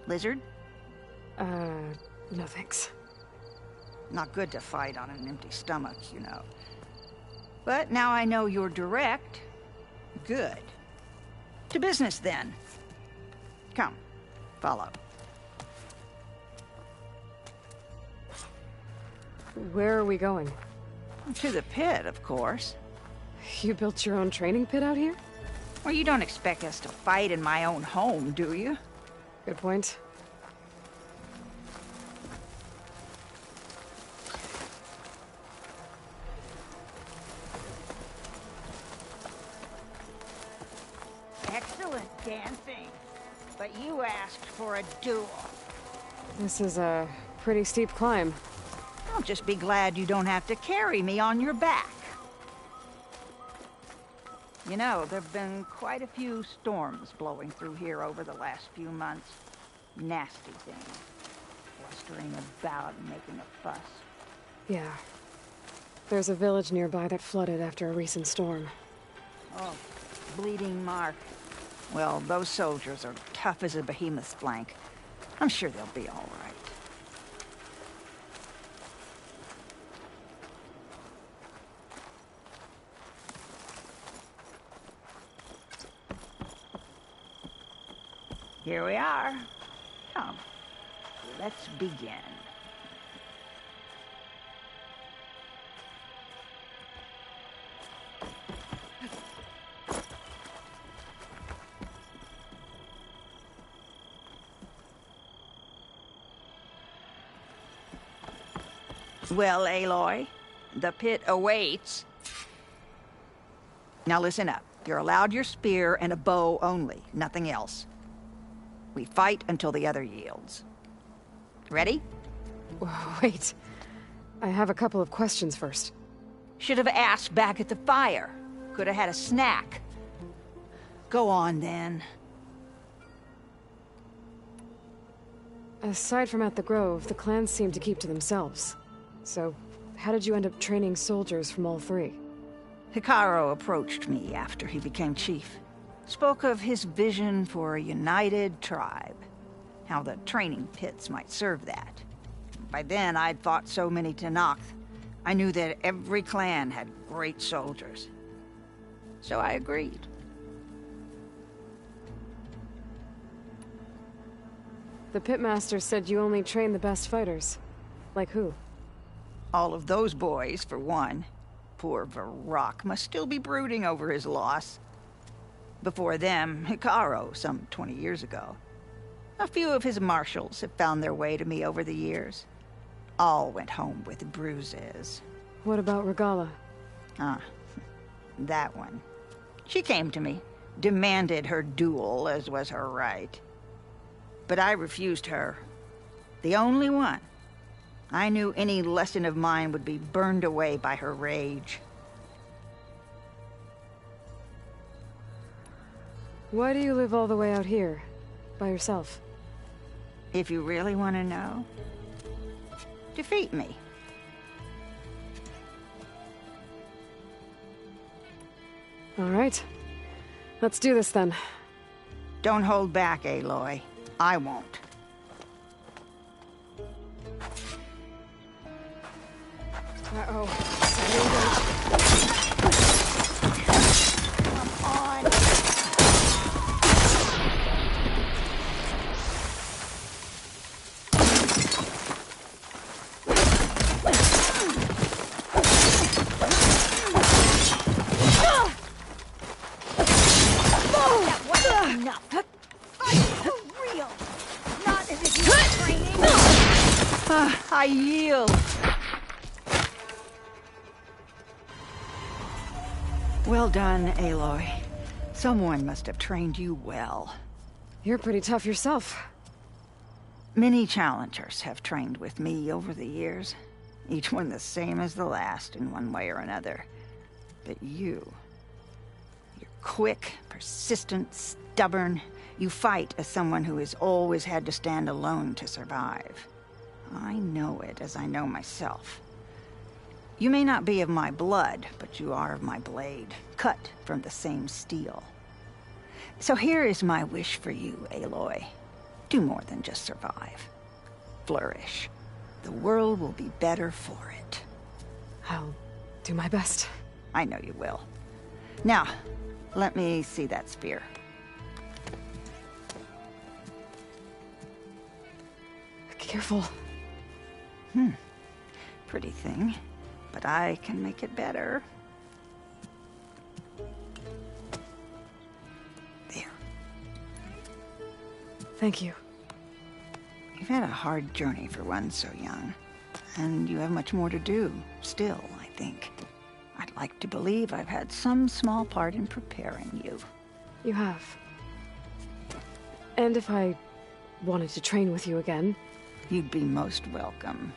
Lizard? No thanks. Not good to fight on an empty stomach, you know. But now I know you're direct. Good. To business, then. Come, follow. Where are we going? To the pit, of course. You built your own training pit out here? Well, you don't expect us to fight in my own home, do you? Good point. Excellent dancing. But you asked for a duel. This is a pretty steep climb. I'll just be glad you don't have to carry me on your back. You know, there've been quite a few storms blowing through here over the last few months. Nasty things. Blustering about and making a fuss. Yeah. There's a village nearby that flooded after a recent storm. Oh, Bleeding Mark. Well, those soldiers are tough as a behemoth's flank. I'm sure they'll be all right. Here we are. Come, let's begin. Well, Aloy, the pit awaits. Now listen up. You're allowed your spear and a bow only, nothing else. We fight until the other yields. Ready? Wait. I have a couple of questions first. Should have asked back at the fire. Could have had a snack. Go on, then. Aside from at the Grove, the clans seem to keep to themselves. So, how did you end up training soldiers from all 3? Hikaru approached me after he became chief. Spoke of his vision for a united tribe. How the training pits might serve that. By then, I'd fought so many Tenakth. I knew that every clan had great soldiers. So I agreed. The pitmaster said you only train the best fighters. Like who? All of those boys, for one. Poor Varrock must still be brooding over his loss. Before them, Hikaru, some 20 years ago. A few of his marshals have found their way to me over the years. All went home with bruises. What about Regala? Ah, that one. She came to me, demanded her duel, as was her right. But I refused her. The only one. I knew any lesson of mine would be burned away by her rage. Why do you live all the way out here? By yourself? If you really want to know, defeat me. All right. Let's do this then. Don't hold back, Aloy. I won't. Uh-oh. Come on. That wasn't enough. Fight for real. Not as if you were training. I yield. Well done, Aloy. Someone must have trained you well. You're pretty tough yourself. Many challengers have trained with me over the years. Each one the same as the last in one way or another. But you're quick, persistent, stubborn. You fight as someone who has always had to stand alone to survive. I know it as I know myself. You may not be of my blood, but you are of my blade, cut from the same steel. So here is my wish for you, Aloy. Do more than just survive. Flourish. The world will be better for it. I'll do my best. I know you will. Now, let me see that spear. Careful. Pretty thing. But I can make it better. There. Thank you. You've had a hard journey for one so young. And you have much more to do, still, I think. I'd like to believe I've had some small part in preparing you. You have. And if I wanted to train with you again... You'd be most welcome.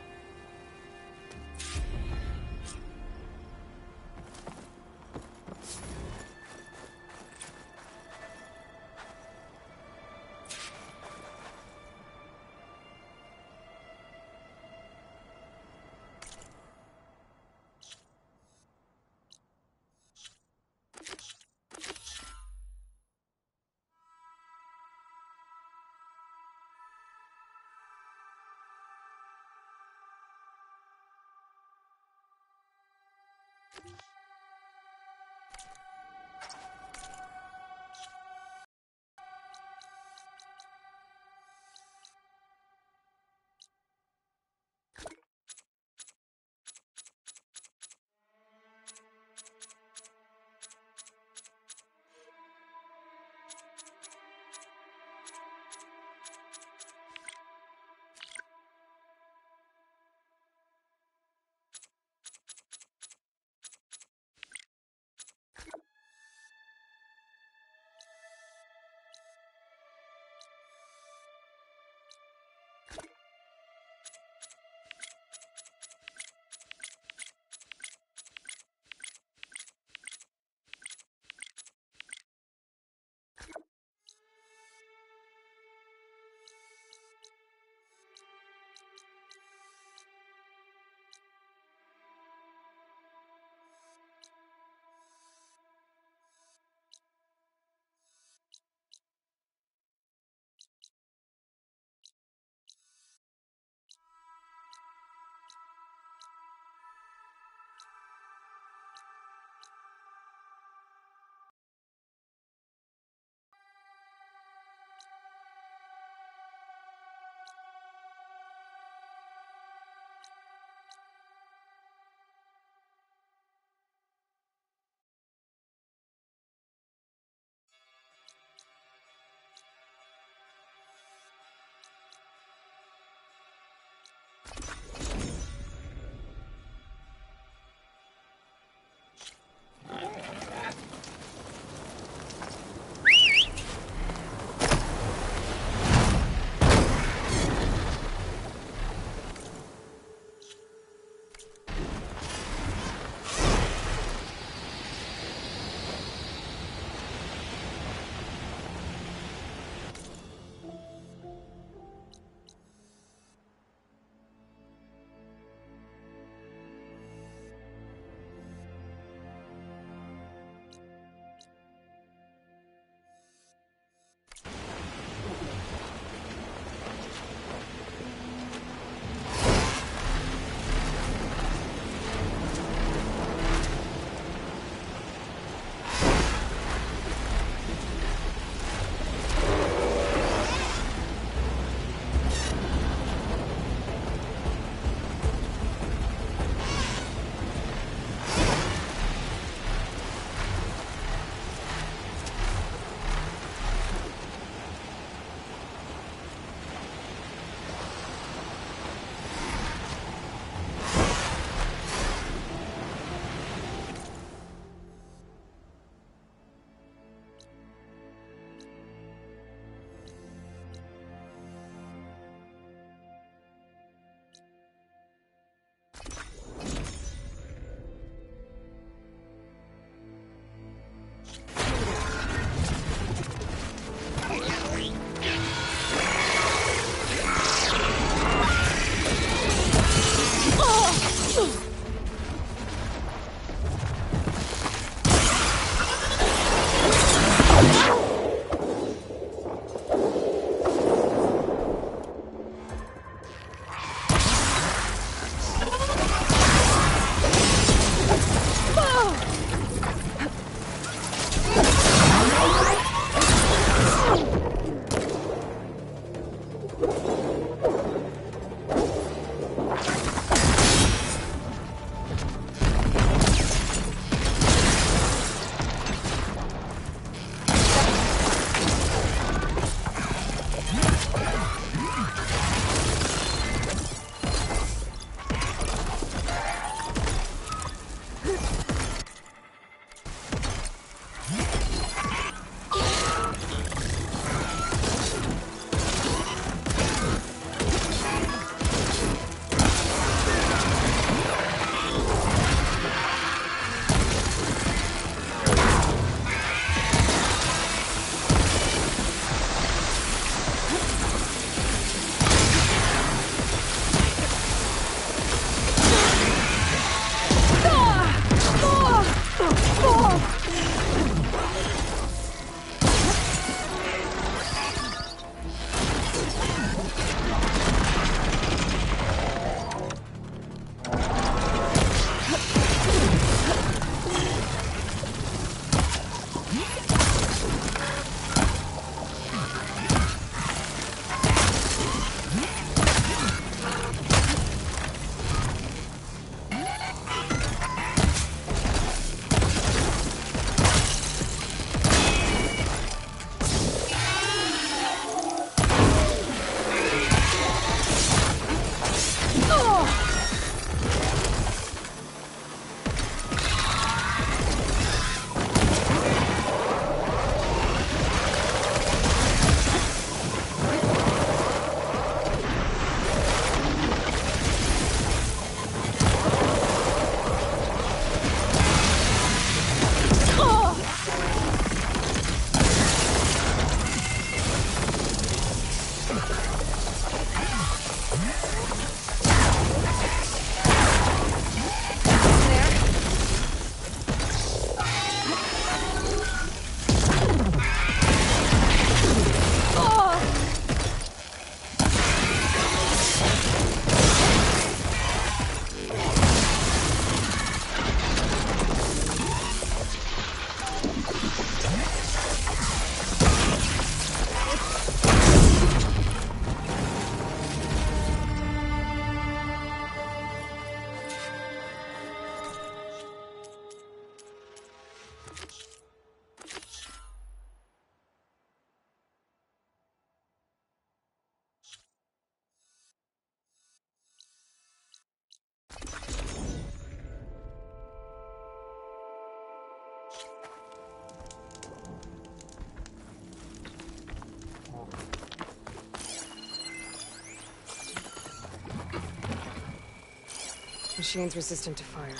Machine's resistant to fire.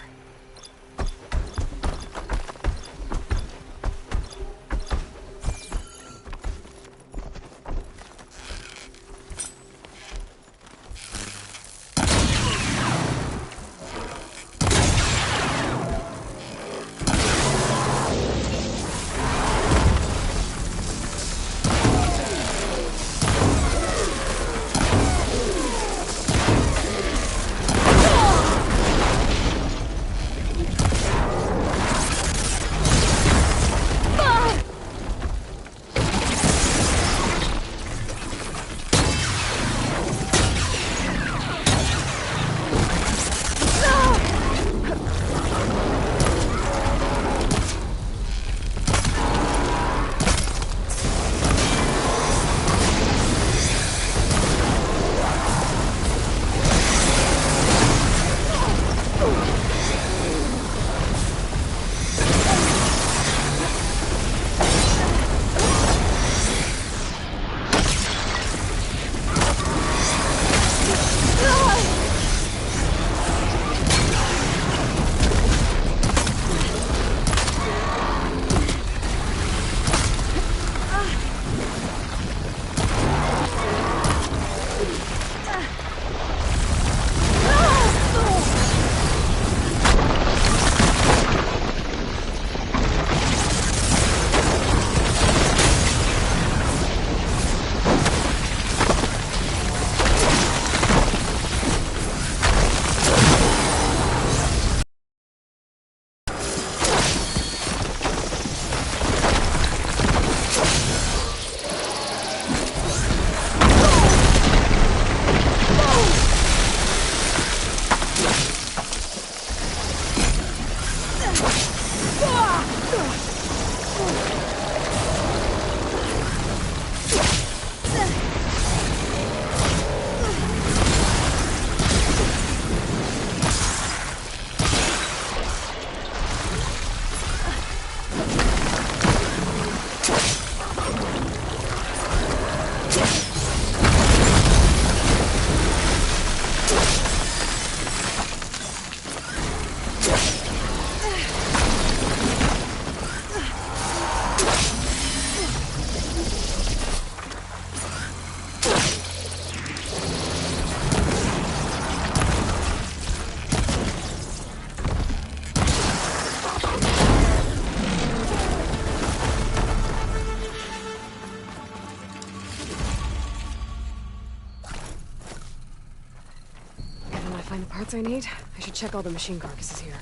Find the parts I need? I should check all the machine carcasses here.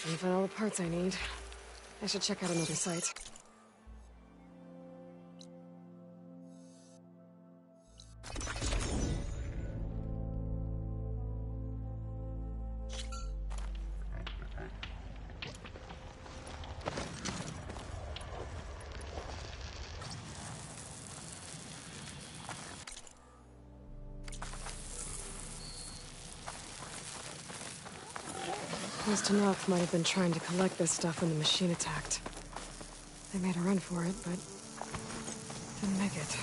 Didn't find all the parts I need. I should check out another site. Those Tanakh might have been trying to collect this stuff when the machine attacked. They made a run for it, but didn't make it.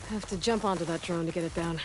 Have to jump onto that drone to get it down.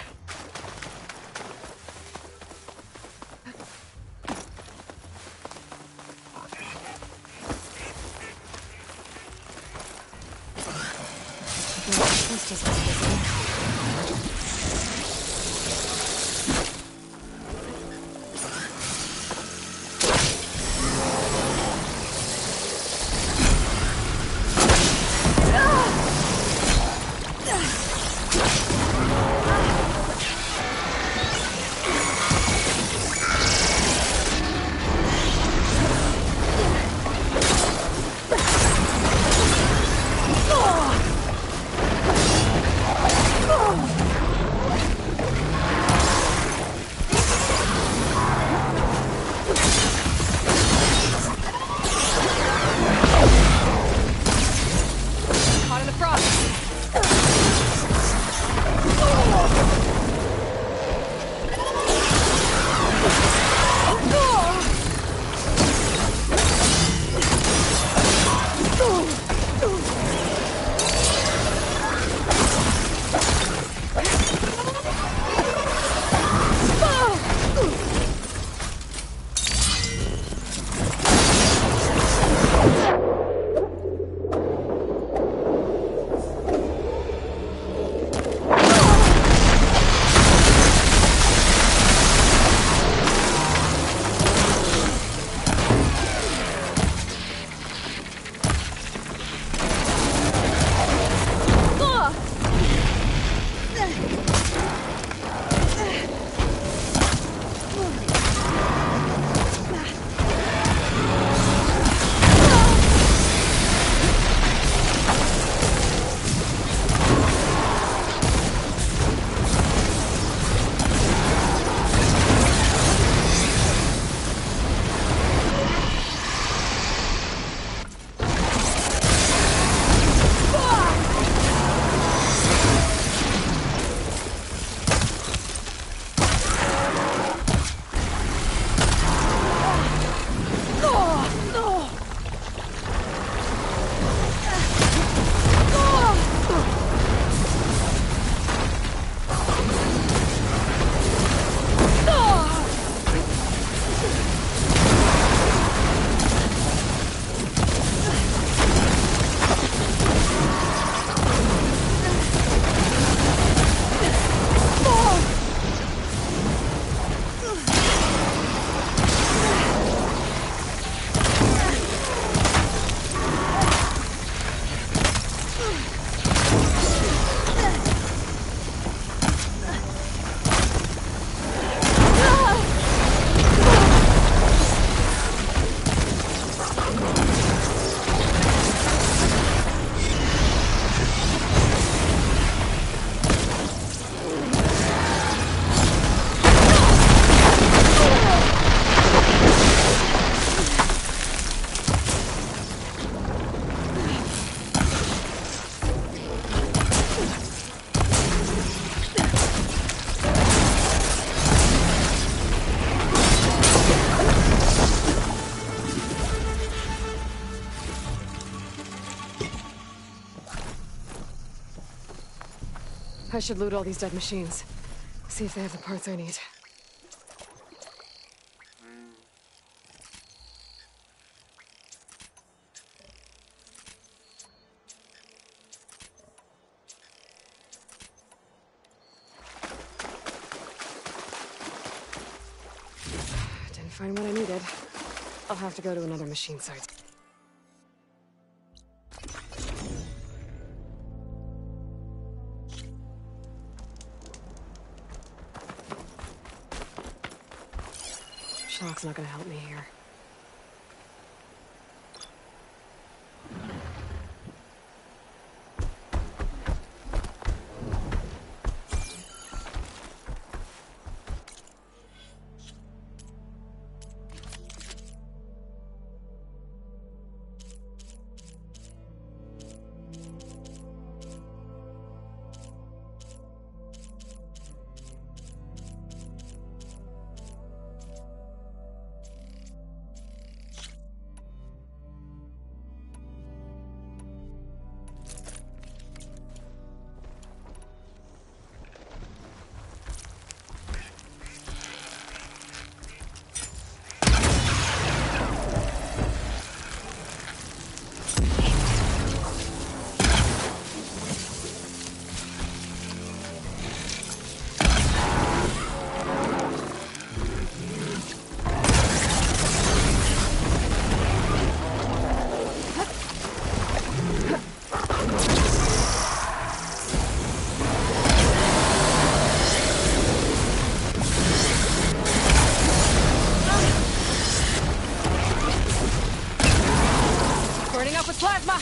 I should loot all these dead machines. See if they have the parts I need. Didn't find what I needed. I'll have to go to another machine site. Shock's not gonna help me here. Burning up with plasma!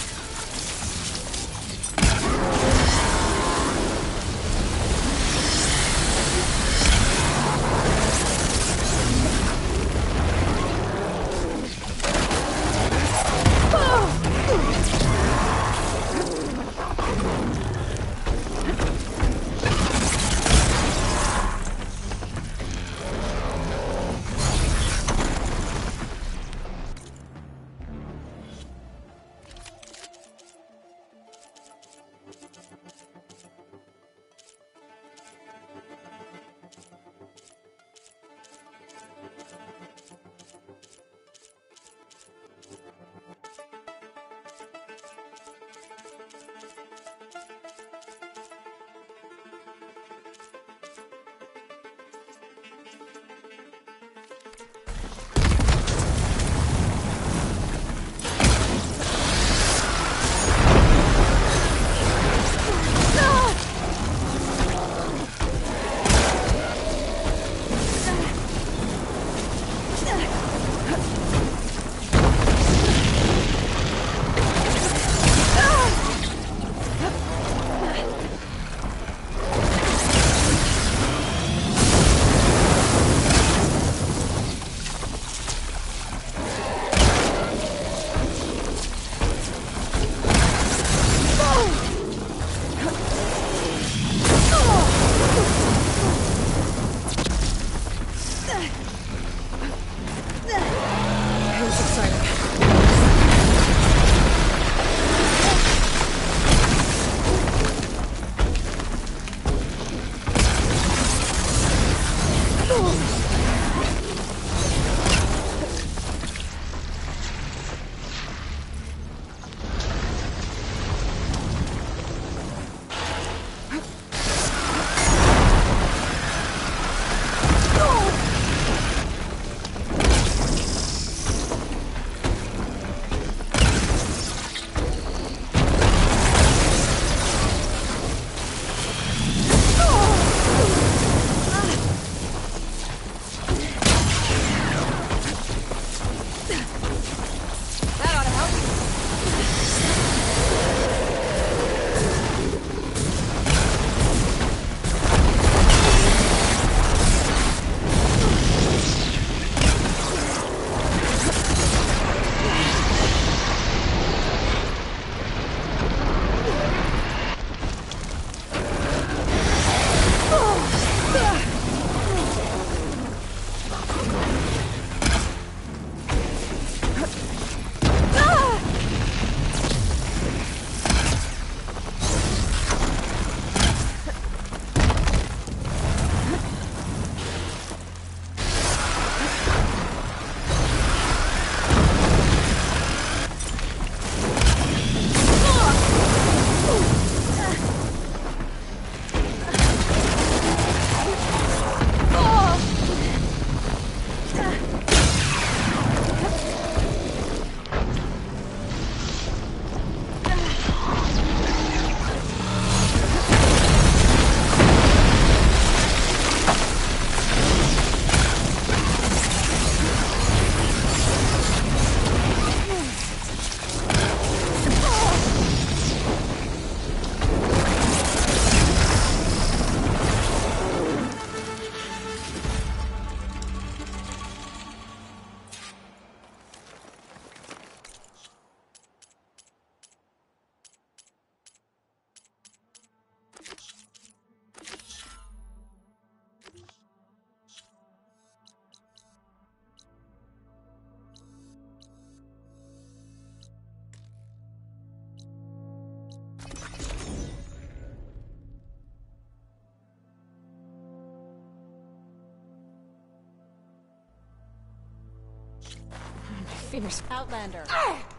fierce. Outlander,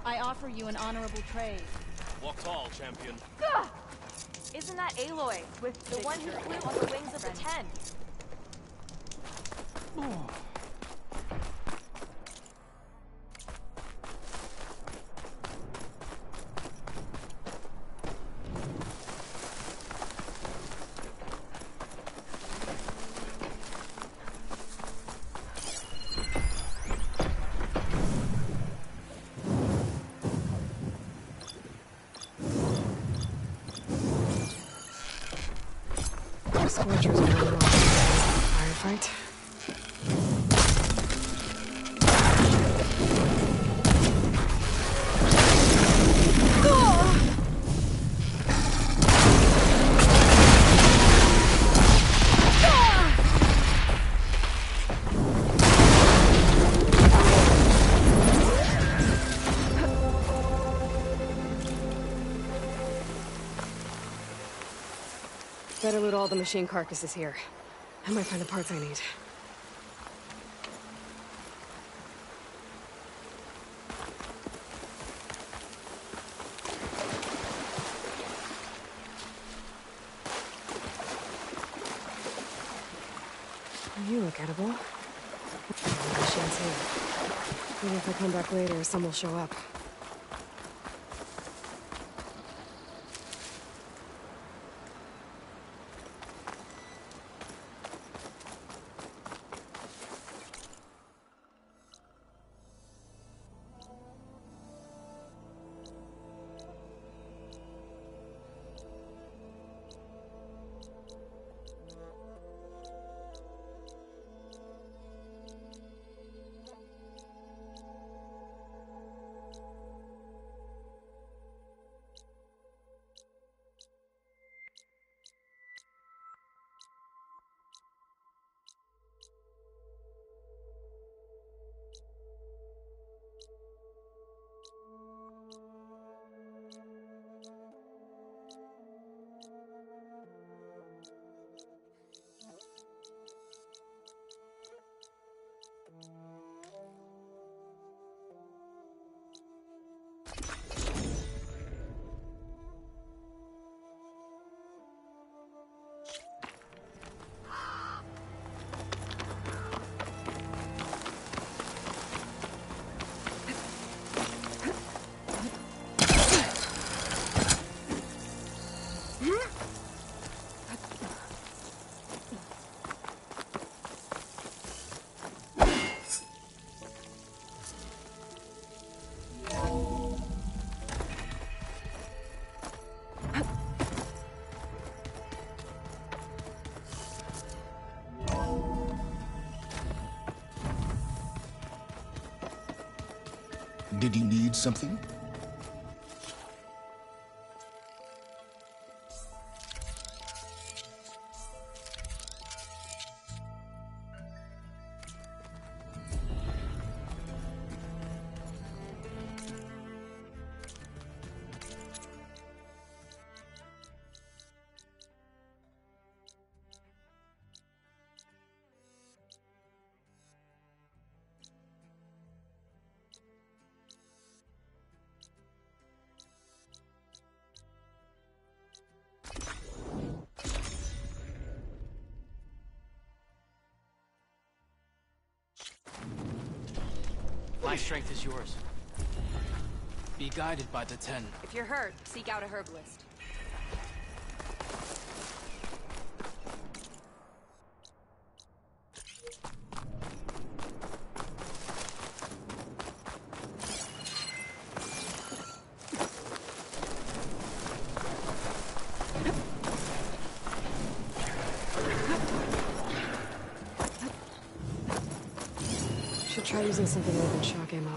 I offer you an honorable trade. Walk tall, champion. Isn't that Aloy? The one who flew on the wings of the 10? Scorchers are really firefight. Better loot all the machine carcasses here. I might find the parts I need. You look edible. Machines here. Maybe if I come back later, some will show up. Did you need something? My strength is yours. Be guided by the 10. If you're hurt, seek out a herbalist. Should try using something other than shock ammo.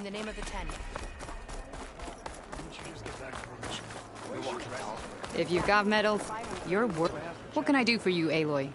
in the name of the 10. If you've got medals, you're worth. What can I do for you, Aloy?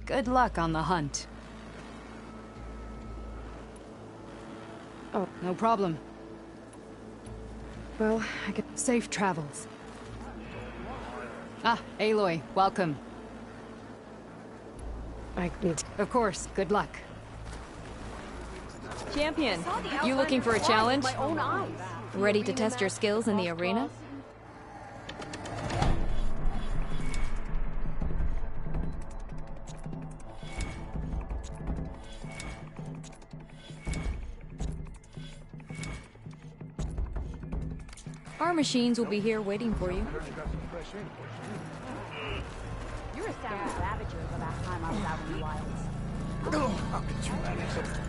Good luck on the hunt. Oh, no problem. Well, I get safe travels. Ah, Aloy, welcome. I need... Of course, good luck. Champion, you looking for a challenge? Ready to test your skills in the arena? Our machines will be here waiting for you. You're a sound ravager the last time I was out in the wilds. I'll get you, Alex.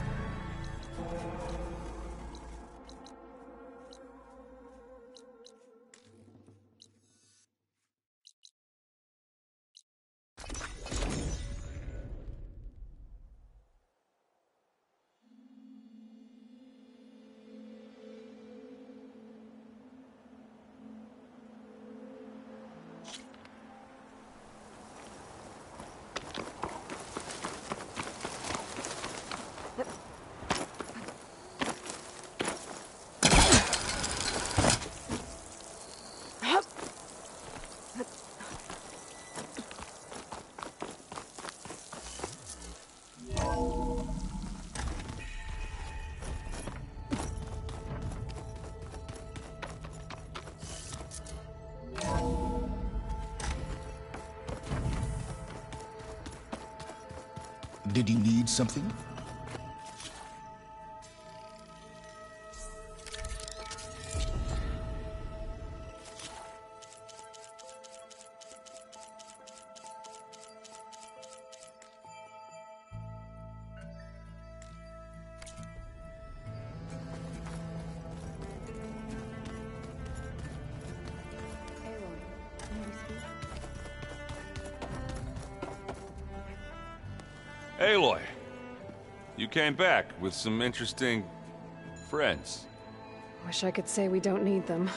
Did you need something? Aloy, you came back with some interesting friends. Wish I could say we don't need them.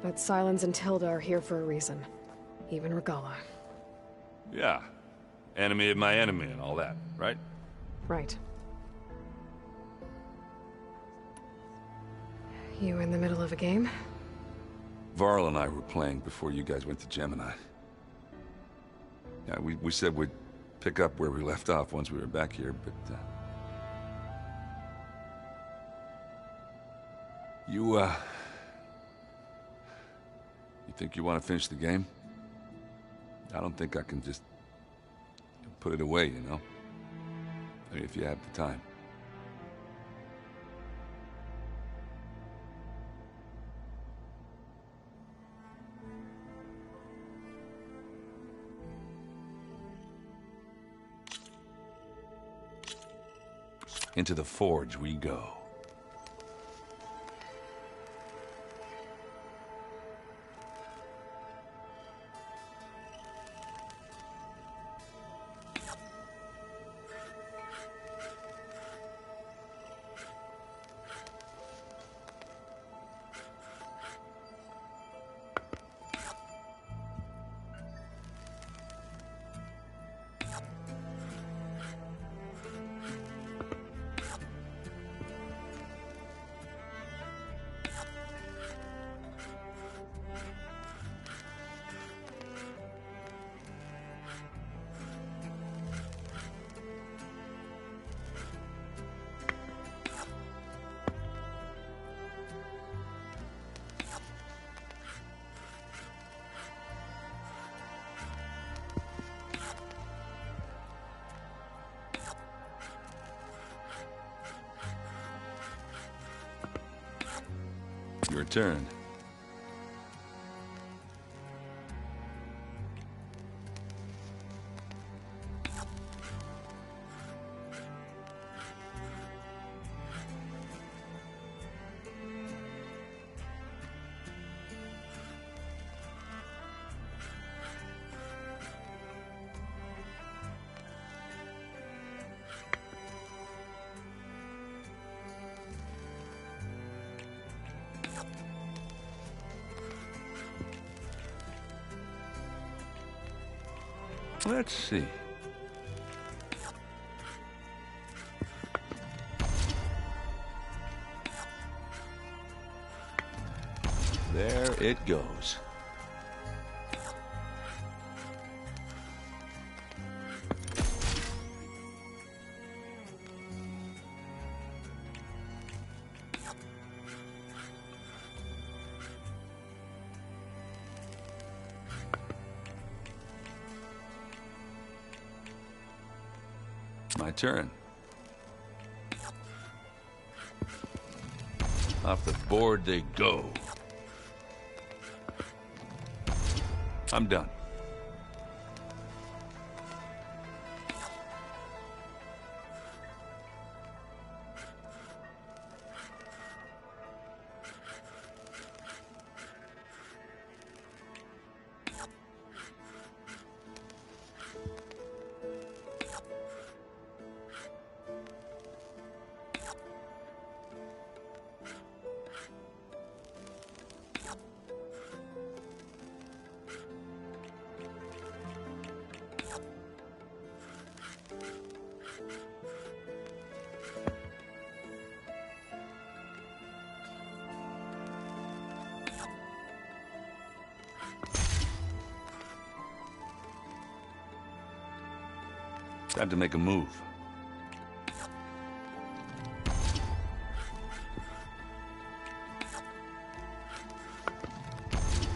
But Silence and Tilda are here for a reason. Even Regala. Yeah, enemy of my enemy and all that, right? Right. You in the middle of a game? Varl and I were playing before you guys went to Gemini. Yeah, we said we'd pick up where we left off once we were back here, but... You think you want to finish the game? I don't think I can just put it away, you know? I mean, if you have the time. Into the forge we go. Your turn. Let's see. There it goes. My turn. Off the board they go. I'm done. Time to make a move.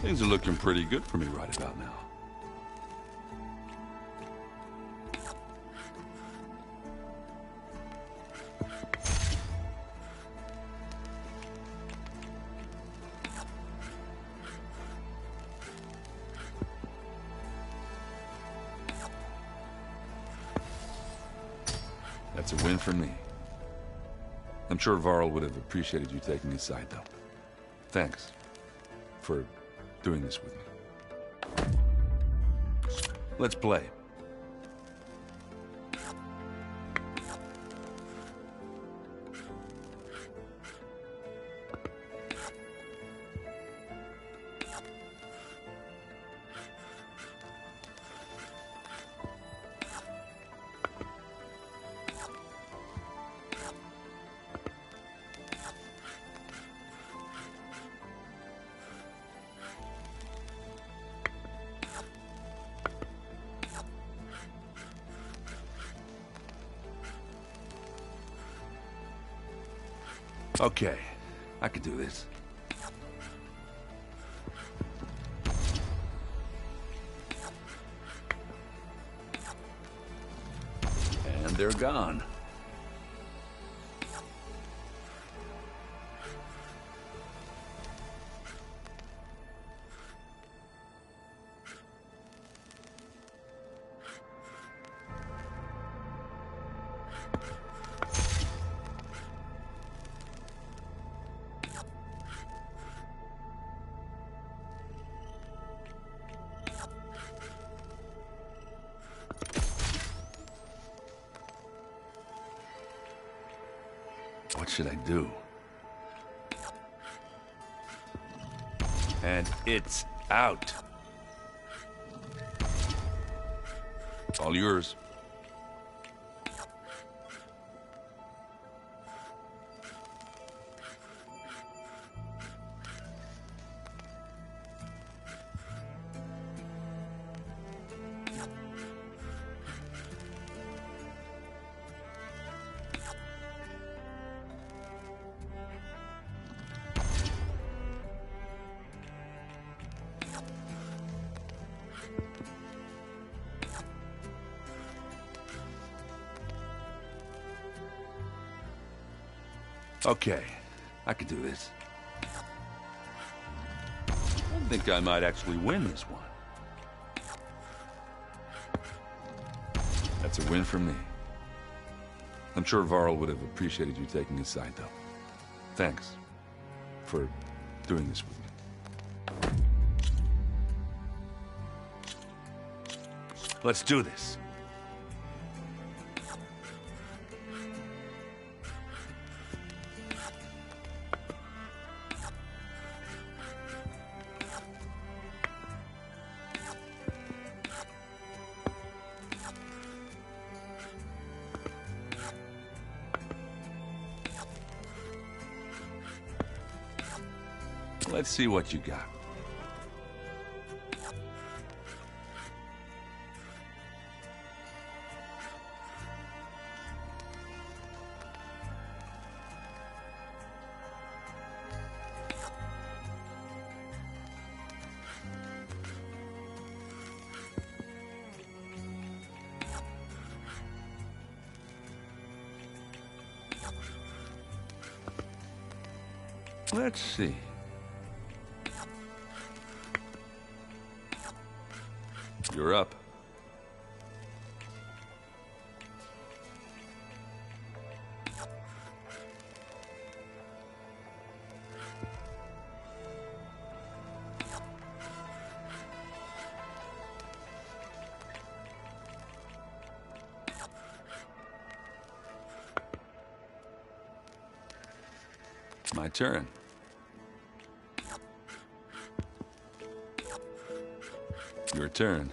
Things are looking pretty good for me right about now. That's a win for me. I'm sure Varl would have appreciated you taking his side, though. Thanks for doing this with me. Let's play. Okay, I could do this. And they're gone. What should I do? And it's out. All yours. Okay, I could do this. think I might actually win this one. That's a win for me. I'm sure Varl would have appreciated you taking his side, though. Thanks for doing this with me. Let's do this. Let's see what you got. Let's see. You're up. My turn. Your turn.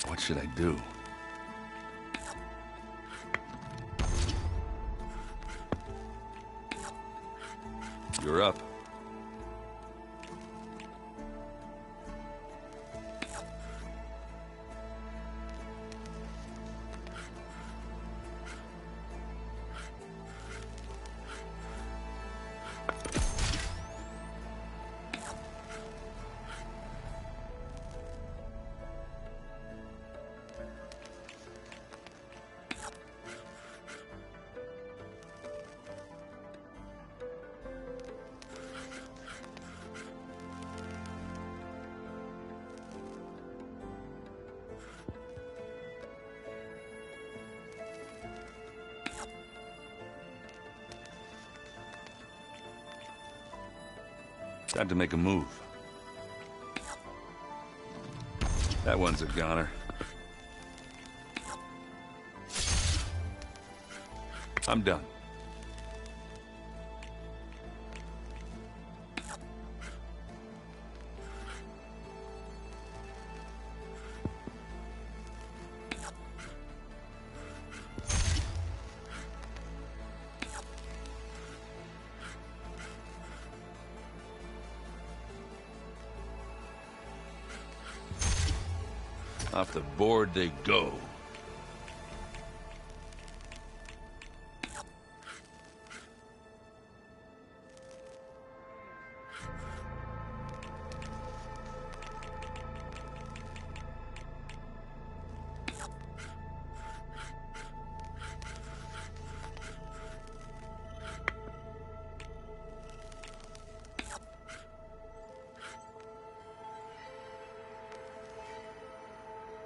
What should I do? You're up. Time to make a move. That one's a goner. I'm done. Off the board they go.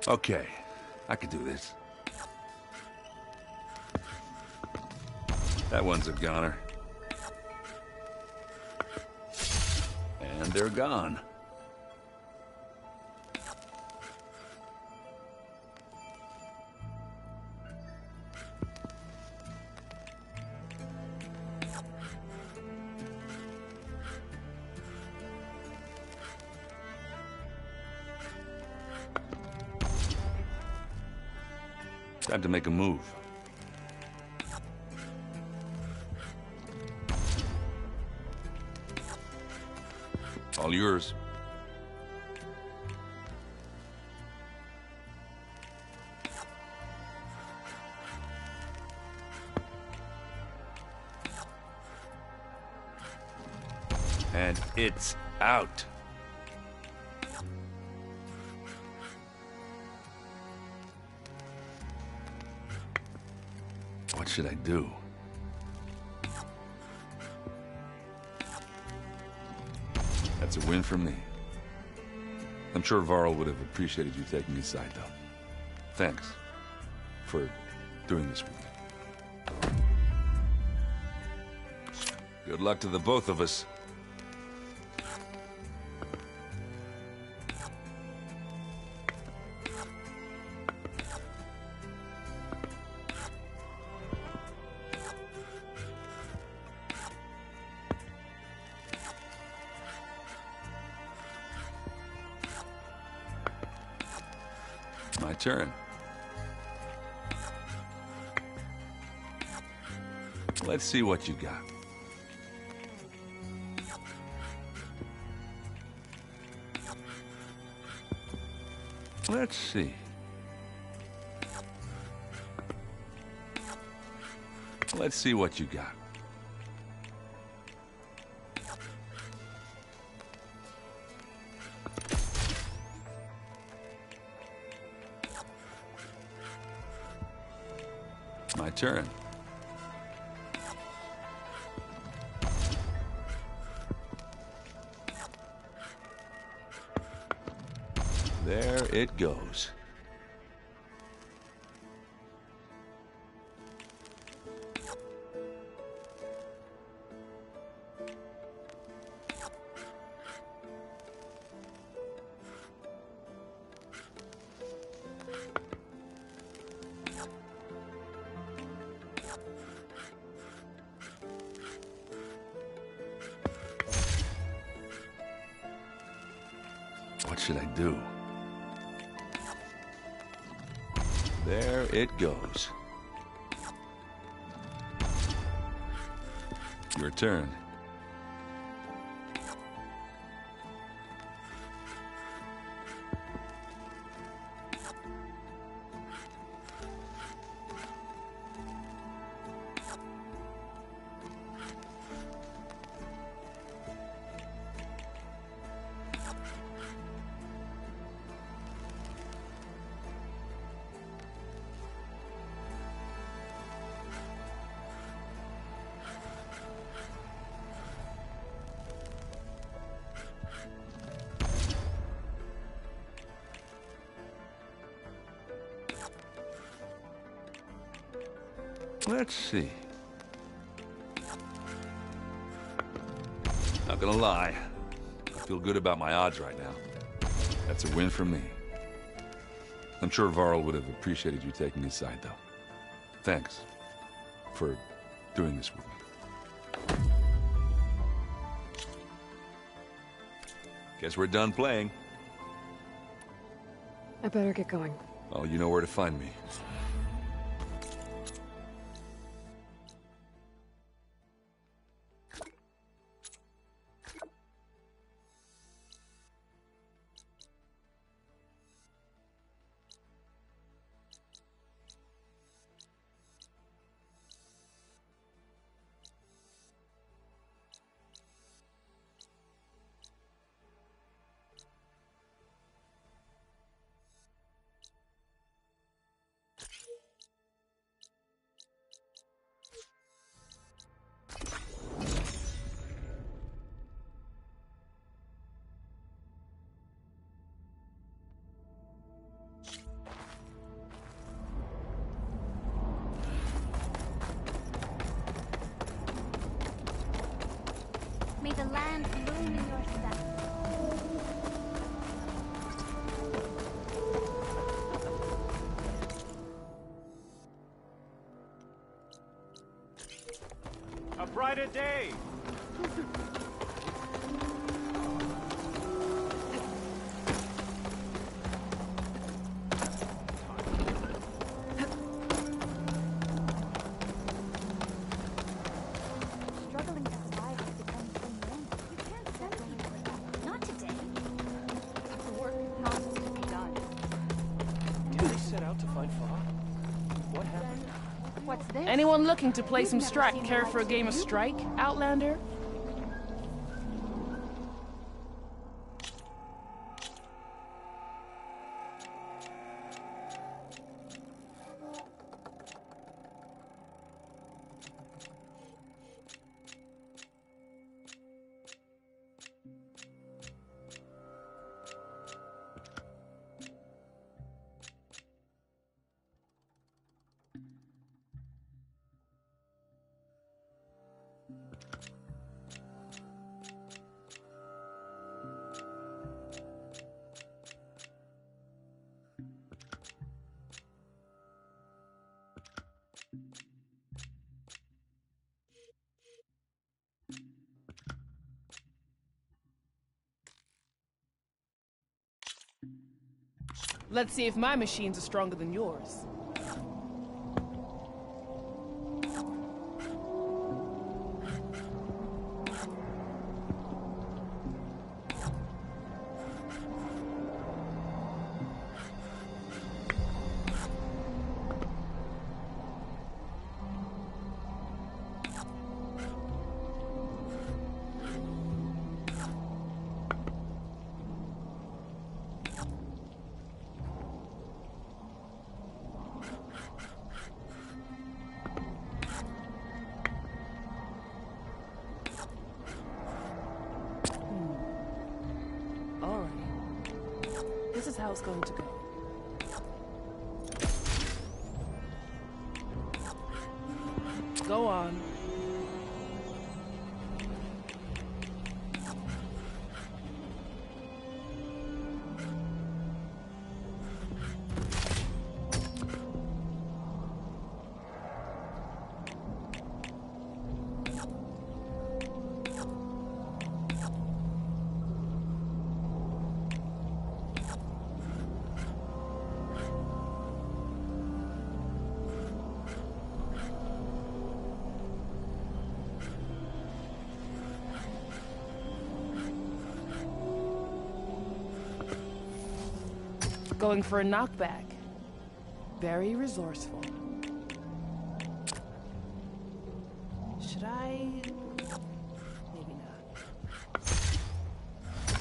Okay, I can do this. That one's a goner. And they're gone. Time to make a move. All yours. And it's out. What should I do? That's a win for me. I'm sure Varl would have appreciated you taking his side, though. Thanks for doing this with me. Good luck to the both of us. My turn. Let's see what you got. Let's see. Let's see what you got. My turn. There it goes. What should I do? There it goes. Your turn. Let's see. Not gonna lie, I feel good about my odds right now. That's a win for me. I'm sure Varl would have appreciated you taking his side, though. Thanks for doing this with me. Guess we're done playing. I better get going. Oh, you know where to find me. May the land bloom in your steps. A brighter day! Struggling to survive has become so normal. You can't separate yourself. Not set out to find Frog? What happened? What's this? Anyone looking to play some strike? Care for a game of strike, Outlander? Let's see if my machines are stronger than yours. This is how it's going to go. Go on. Going for a knockback. Very resourceful. Should I? Maybe not.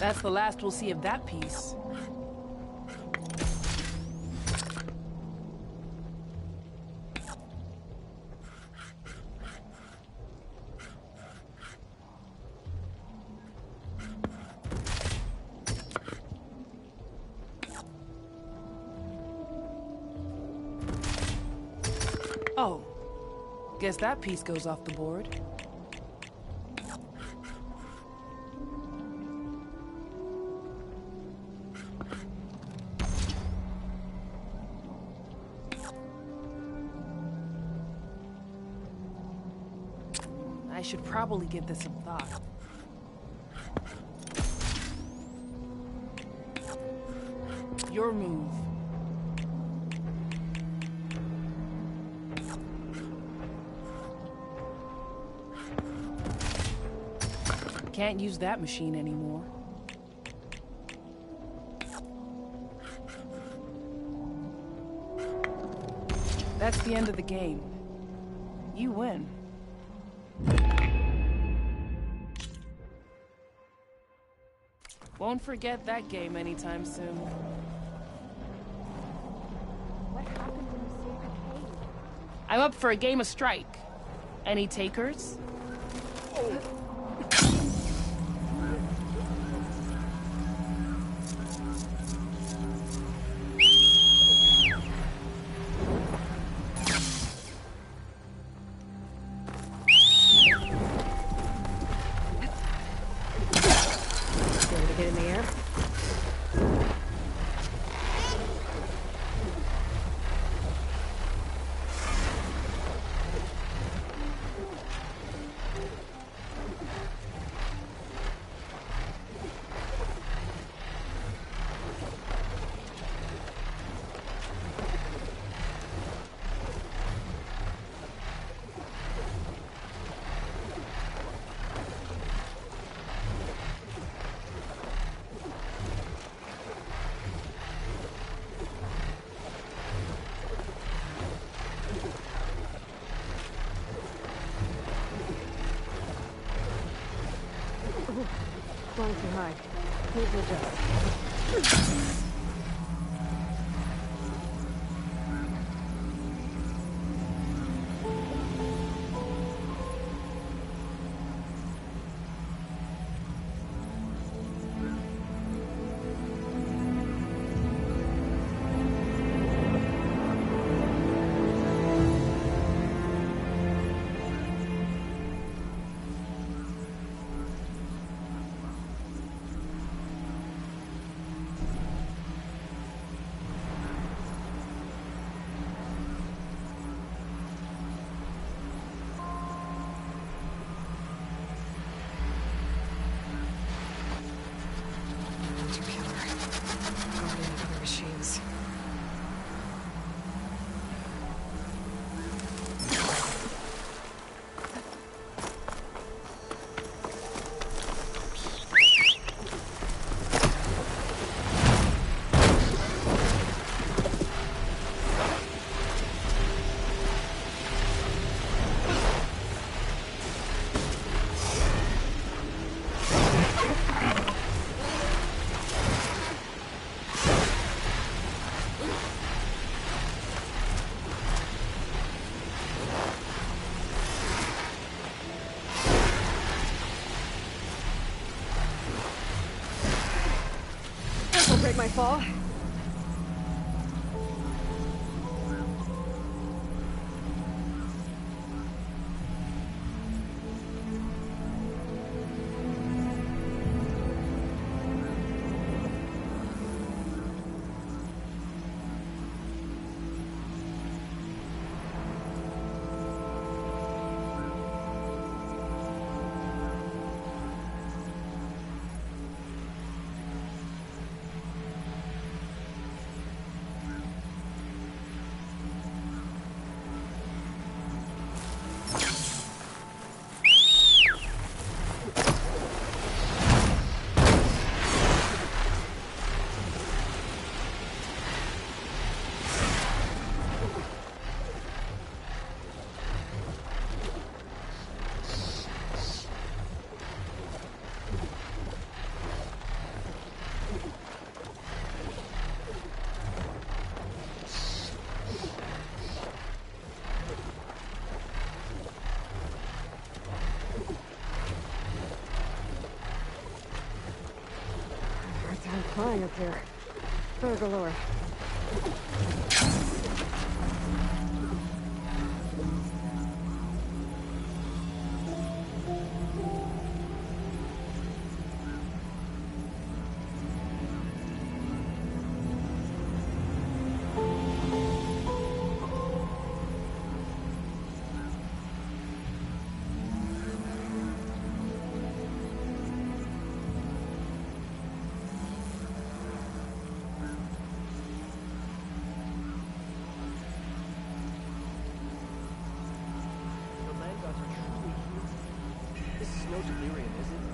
That's the last we'll see of that piece. Oh, guess that piece goes off the board. I should probably give this some thought. Your move. Can't use that machine anymore. That's the end of the game. You win. Won't forget that game anytime soon. What happened when you saved the cave? I'm up for a game of strike. Any takers? Break my fall. I'm flying up here. Fur galore. No delirium, is it?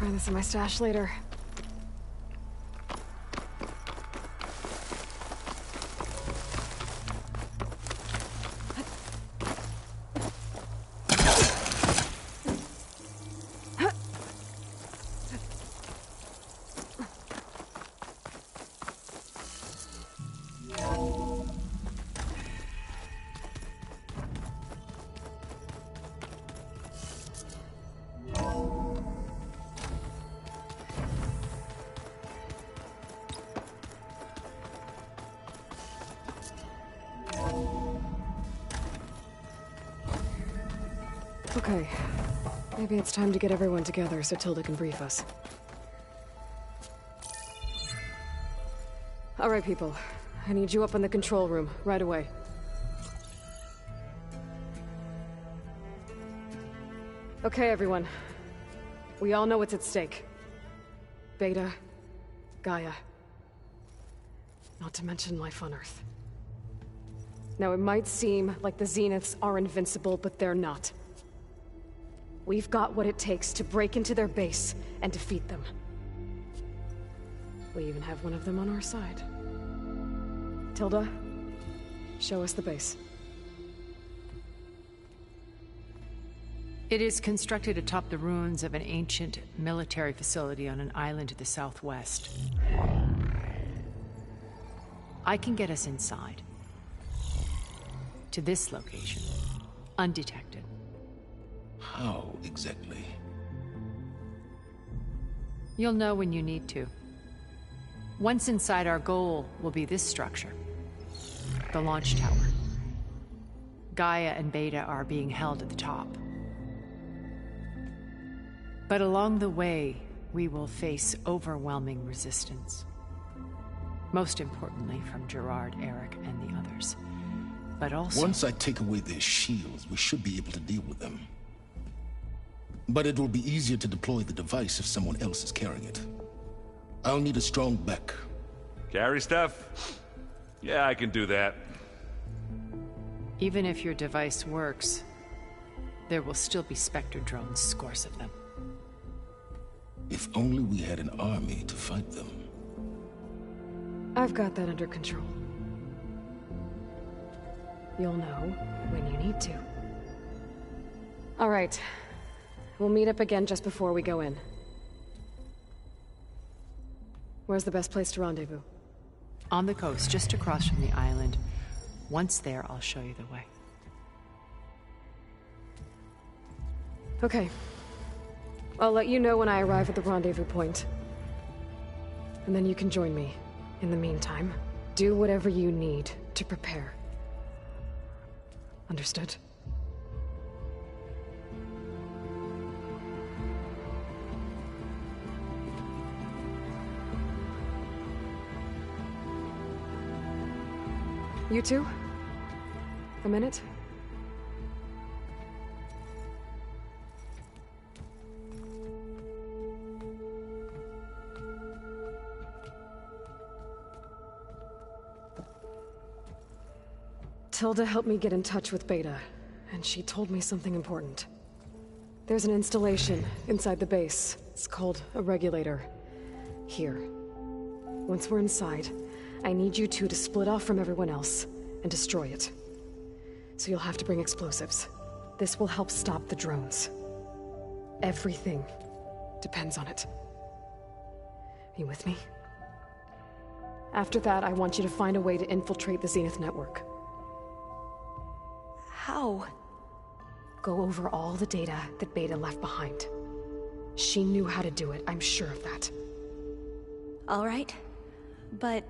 find this in my stash later. Okay. Maybe it's time to get everyone together so Tilda can brief us. All right, people. I need you up in the control room, right away. Okay, everyone. We all know what's at stake. Beta, Gaia. Not to mention life on Earth. Now, it might seem like the Zeniths are invincible, but they're not. We've got what it takes to break into their base and defeat them. We even have one of them on our side. Tilda, show us the base. It is constructed atop the ruins of an ancient military facility on an island to the southwest. I can get us inside. To this location, undetected. How exactly? You'll know when you need to. Once inside, our goal will be this structure. The launch tower. Gaia and Beta are being held at the top. But along the way, we will face overwhelming resistance. Most importantly from Gerard, Eric, and the others. But also... Once I take away their shields, we should be able to deal with them. But it will be easier to deploy the device if someone else is carrying it. I'll need a strong back. Carry stuff? Yeah, I can do that. Even if your device works, there will still be Spectre drones, scores of them. If only we had an army to fight them. I've got that under control. You'll know when you need to. All right. We'll meet up again just before we go in. Where's the best place to rendezvous? On the coast, just across from the island. Once there, I'll show you the way. Okay. I'll let you know when I arrive at the rendezvous point. And then you can join me. In the meantime, do whatever you need to prepare. Understood? You two? A minute? Tilda helped me get in touch with Beta, and she told me something important. There's an installation inside the base. It's called a regulator. Here. Once we're inside, I need you two to split off from everyone else and destroy it. So you'll have to bring explosives. This will help stop the drones. Everything depends on it. You with me? After that, I want you to find a way to infiltrate the Zenith network. How? Go over all the data that Beta left behind. She knew how to do it, I'm sure of that. All right. But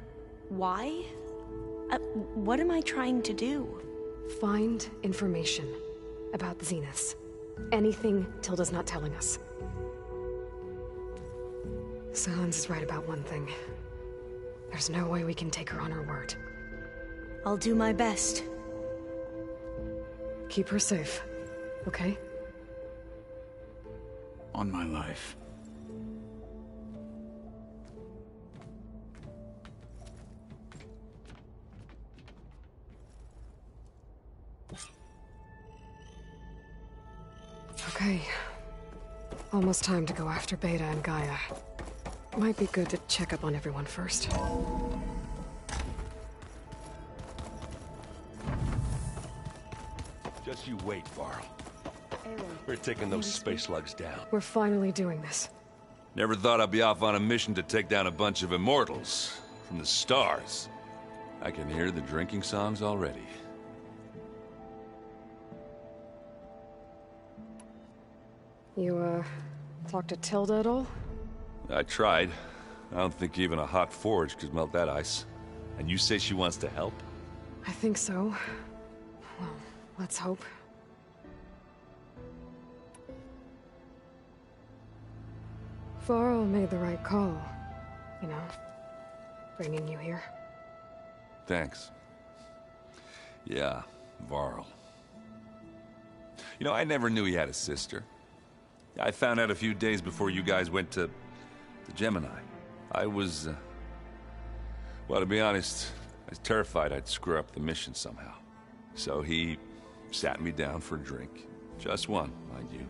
why? What am I trying to do? Find information about the Zeniths. Anything Tilda's not telling us. Silence is right about one thing. There's no way we can take her on her word. I'll do my best. Keep her safe, okay? On my life. Okay. Almost time to go after Beta and Gaia. Might be good to check up on everyone first. Just you wait, Varl. We're taking those space slugs down. We're finally doing this. Never thought I'd be off on a mission to take down a bunch of immortals from the stars. I can hear the drinking songs already. You, talked to Tilda at all? I tried. I don't think even a hot forge could melt that ice. And you say she wants to help? I think so. Well, let's hope. Varl made the right call. You know, bringing you here. Thanks. Yeah, Varl. You know, I never knew he had a sister. I found out a few days before you guys went to Gemini. I was, well, to be honest, I was terrified I'd screw up the mission somehow. So he sat me down for a drink. Just one, mind you.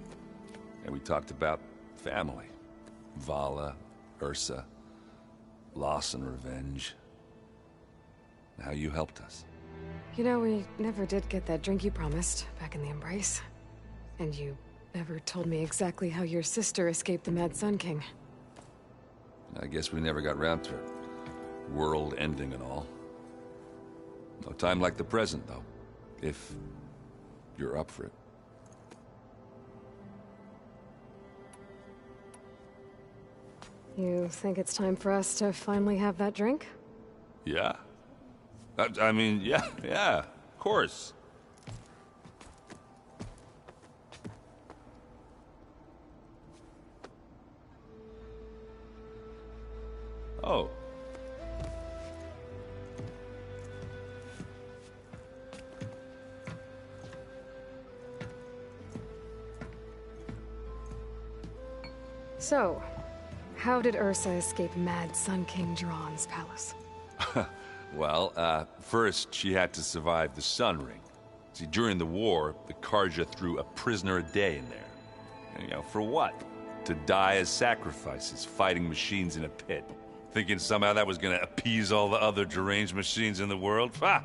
And we talked about family. Vala, Ursa, loss and revenge. And how you helped us. You know, we never did get that drink you promised back in the Embrace. And you never told me exactly how your sister escaped the Mad Sun King. I guess we never got round to it. World ending and all. No time like the present, though. If you're up for it. You think it's time for us to finally have that drink? Yeah. I mean, yeah, of course. Oh. So, how did Ursa escape Mad Sun King Jiran's palace? Well, first she had to survive the Sun Ring. See, during the war, the Karja threw a prisoner a day in there. And, you know, for what? To die as sacrifices, fighting machines in a pit. Thinking somehow that was gonna appease all the other deranged machines in the world? Ha!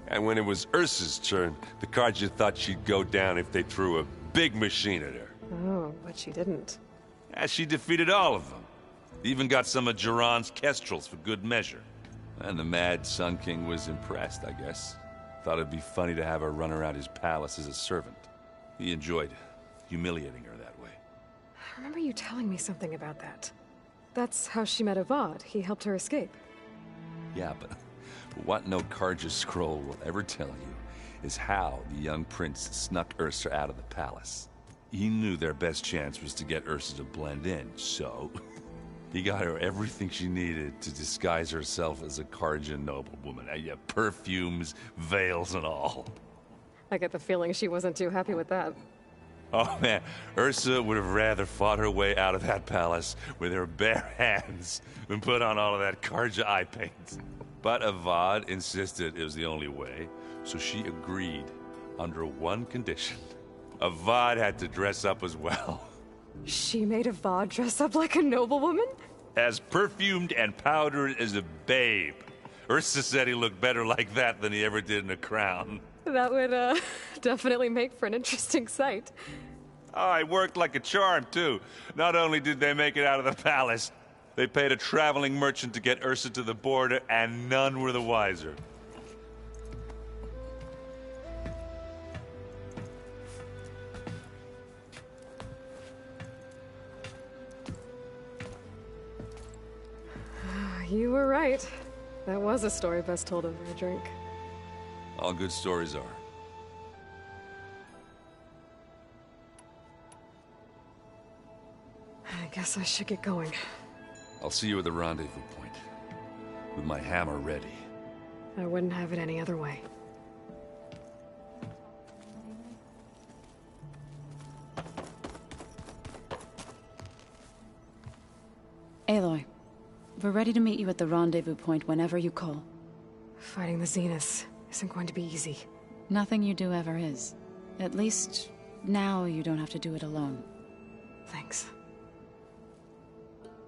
And when it was Ursa's turn, the Karja thought she'd go down if they threw a big machine at her. Oh, but she didn't. Yeah, she defeated all of them. Even got some of Jiran's kestrels for good measure. And the Mad Sun King was impressed, I guess. Thought it'd be funny to have her run around his palace as a servant. He enjoyed humiliating her that way. I remember you telling me something about that. That's how she met Avad. He helped her escape. Yeah, but what no Karja scroll will ever tell you is how the young prince snuck Ursa out of the palace. He knew their best chance was to get Ursa to blend in, so he got her everything she needed to disguise herself as a Karja noblewoman. Yeah, perfumes, veils, and all. I get the feeling she wasn't too happy with that. Oh man, Ursa would have rather fought her way out of that palace with her bare hands than put on all of that Karja eye paint. But Avad insisted it was the only way, so she agreed under one condition. Avad had to dress up as well. She made Avad dress up like a noblewoman? As perfumed and powdered as a babe. Ursa said he looked better like that than he ever did in a crown. That would, definitely make for an interesting sight. Oh, it worked like a charm, too. Not only did they make it out of the palace, they paid a traveling merchant to get Ursa to the border, and none were the wiser. You were right. That was a story best told over a drink. All good stories are. I guess I should get going. I'll see you at the rendezvous point, with my hammer ready. I wouldn't have it any other way. Aloy, we're ready to meet you at the rendezvous point whenever you call. Fighting the Zeniths isn't going to be easy. Nothing you do ever is. At least, now you don't have to do it alone. Thanks.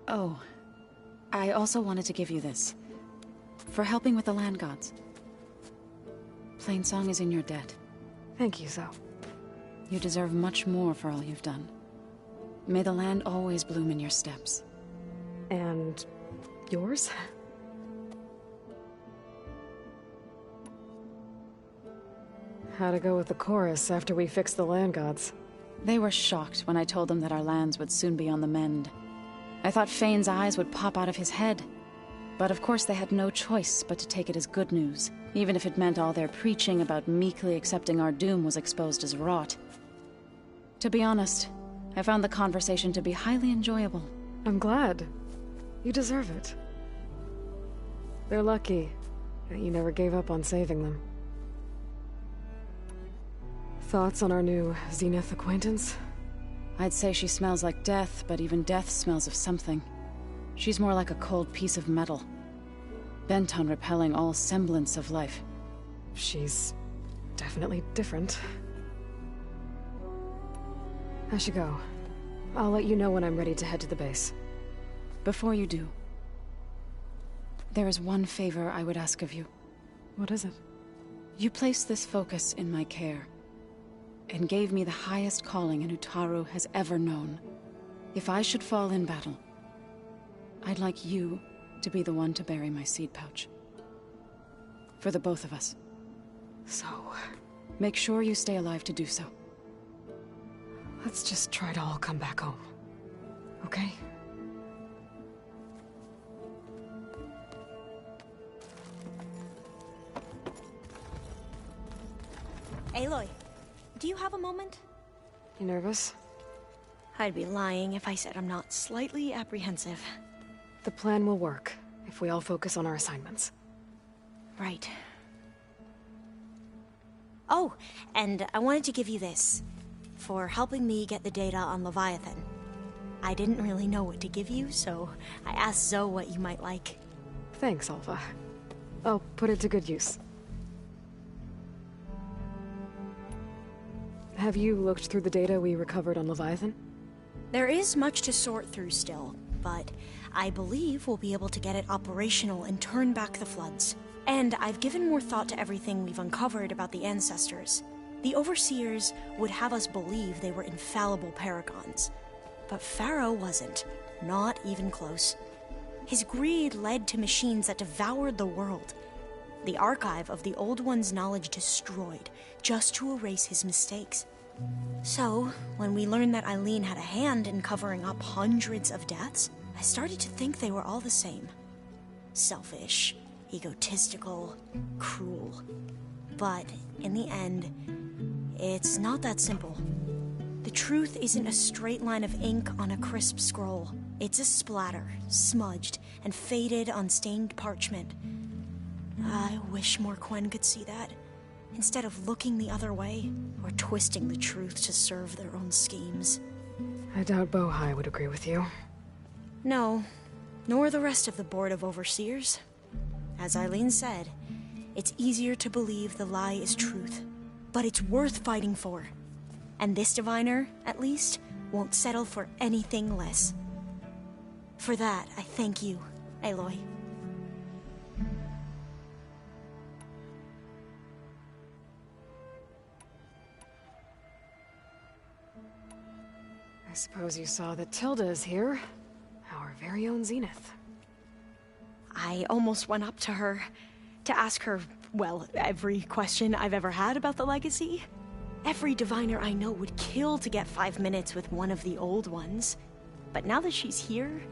Oh, I also wanted to give you this. For helping with the land gods. Plainsong is in your debt. Thank you, Zoe. You deserve much more for all you've done. May the land always bloom in your steps. And yours? How'd it go with the chorus after we fixed the land gods? They were shocked when I told them that our lands would soon be on the mend. I thought Fane's eyes would pop out of his head. But of course they had no choice but to take it as good news, even if it meant all their preaching about meekly accepting our doom was exposed as rot. To be honest, I found the conversation to be highly enjoyable. I'm glad. You deserve it. They're lucky that you never gave up on saving them. Thoughts on our new Zenith acquaintance? I'd say she smells like death, but even death smells of something. She's more like a cold piece of metal, bent on repelling all semblance of life. She's definitely different. I should go. I'll let you know when I'm ready to head to the base. Before you do, there is one favor I would ask of you. What is it? You placed this focus in my care, and gave me the highest calling an Utaru has ever known. If I should fall in battle, I'd like you to be the one to bury my seed pouch. For the both of us. So... make sure you stay alive to do so. Let's just try to all come back home. Okay? Aloy, do you have a moment? You nervous? I'd be lying if I said I'm not slightly apprehensive. The plan will work, if we all focus on our assignments. Right. Oh, and I wanted to give you this, for helping me get the data on Leviathan. I didn't really know what to give you, so I asked Zoe what you might like. Thanks, Alpha. I'll put it to good use. Have you looked through the data we recovered on Leviathan? There is much to sort through still, but I believe we'll be able to get it operational and turn back the floods. And I've given more thought to everything we've uncovered about the ancestors. The Overseers would have us believe they were infallible paragons. But Pharaoh wasn't. Not even close. His greed led to machines that devoured the world. The archive of the Old One's knowledge destroyed, just to erase his mistakes. So, when we learned that Eileen had a hand in covering up hundreds of deaths, I started to think they were all the same. Selfish, egotistical, cruel. But, in the end, it's not that simple. The truth isn't a straight line of ink on a crisp scroll. It's a splatter, smudged, and faded on stained parchment. I wish more Quen could see that, instead of looking the other way, or twisting the truth to serve their own schemes. I doubt Bohai would agree with you. No, nor the rest of the Board of Overseers. As Eileen said, it's easier to believe the lie is truth, but it's worth fighting for. And this diviner, at least, won't settle for anything less. For that, I thank you, Aloy. I suppose you saw that Tilda is here. Our very own Zenith. I almost went up to her to ask her, well, every question I've ever had about the legacy. Every diviner I know would kill to get 5 minutes with one of the old ones. But now that she's here,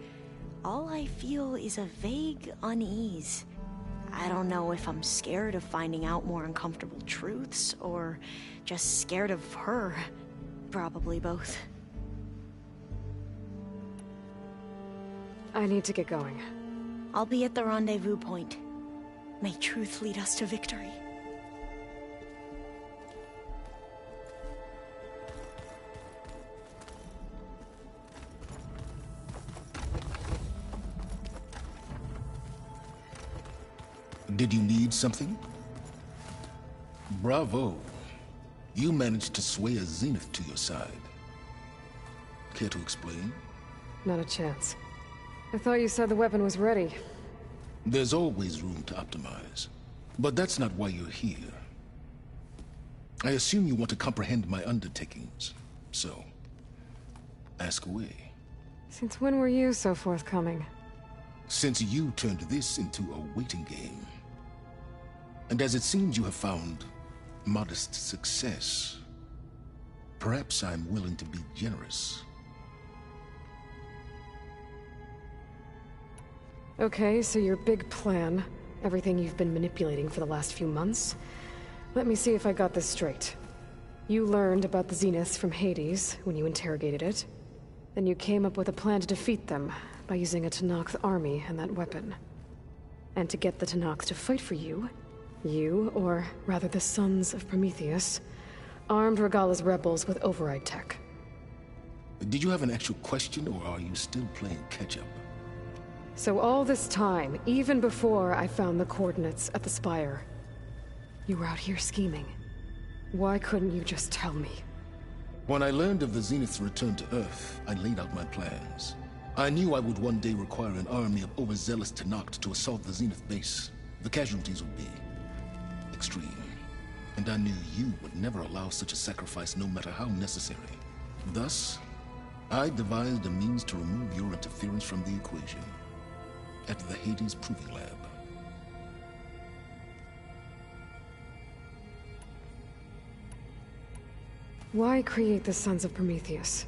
all I feel is a vague unease. I don't know if I'm scared of finding out more uncomfortable truths, or just scared of her. Probably both. I need to get going. I'll be at the rendezvous point. May truth lead us to victory. Did you need something? Bravo. You managed to sway a Zenith to your side. Care to explain? Not a chance. I thought you said the weapon was ready. There's always room to optimize. But that's not why you're here. I assume you want to comprehend my undertakings. So, ask away. Since when were you so forthcoming? Since you turned this into a waiting game. And as it seems you have found modest success, perhaps I'm willing to be generous. Okay, so your big plan, everything you've been manipulating for the last few months. Let me see if I got this straight. You learned about the Zeniths from Hades when you interrogated it. Then you came up with a plan to defeat them by using a Tenakth army and that weapon. And to get the Tenakth to fight for you, or rather the Sons of Prometheus, armed Regalla's rebels with override tech. Did you have an actual question, or are you still playing catch-up? So all this time, even before I found the coordinates at the Spire, you were out here scheming. Why couldn't you just tell me? When I learned of the Zenith's return to Earth, I laid out my plans. I knew I would one day require an army of overzealous Tenakth to assault the Zenith base. The casualties would be extreme. And I knew you would never allow such a sacrifice, no matter how necessary. Thus, I devised a means to remove your interference from the equation. At the Hades Proving Lab. Why create the Sons of Prometheus?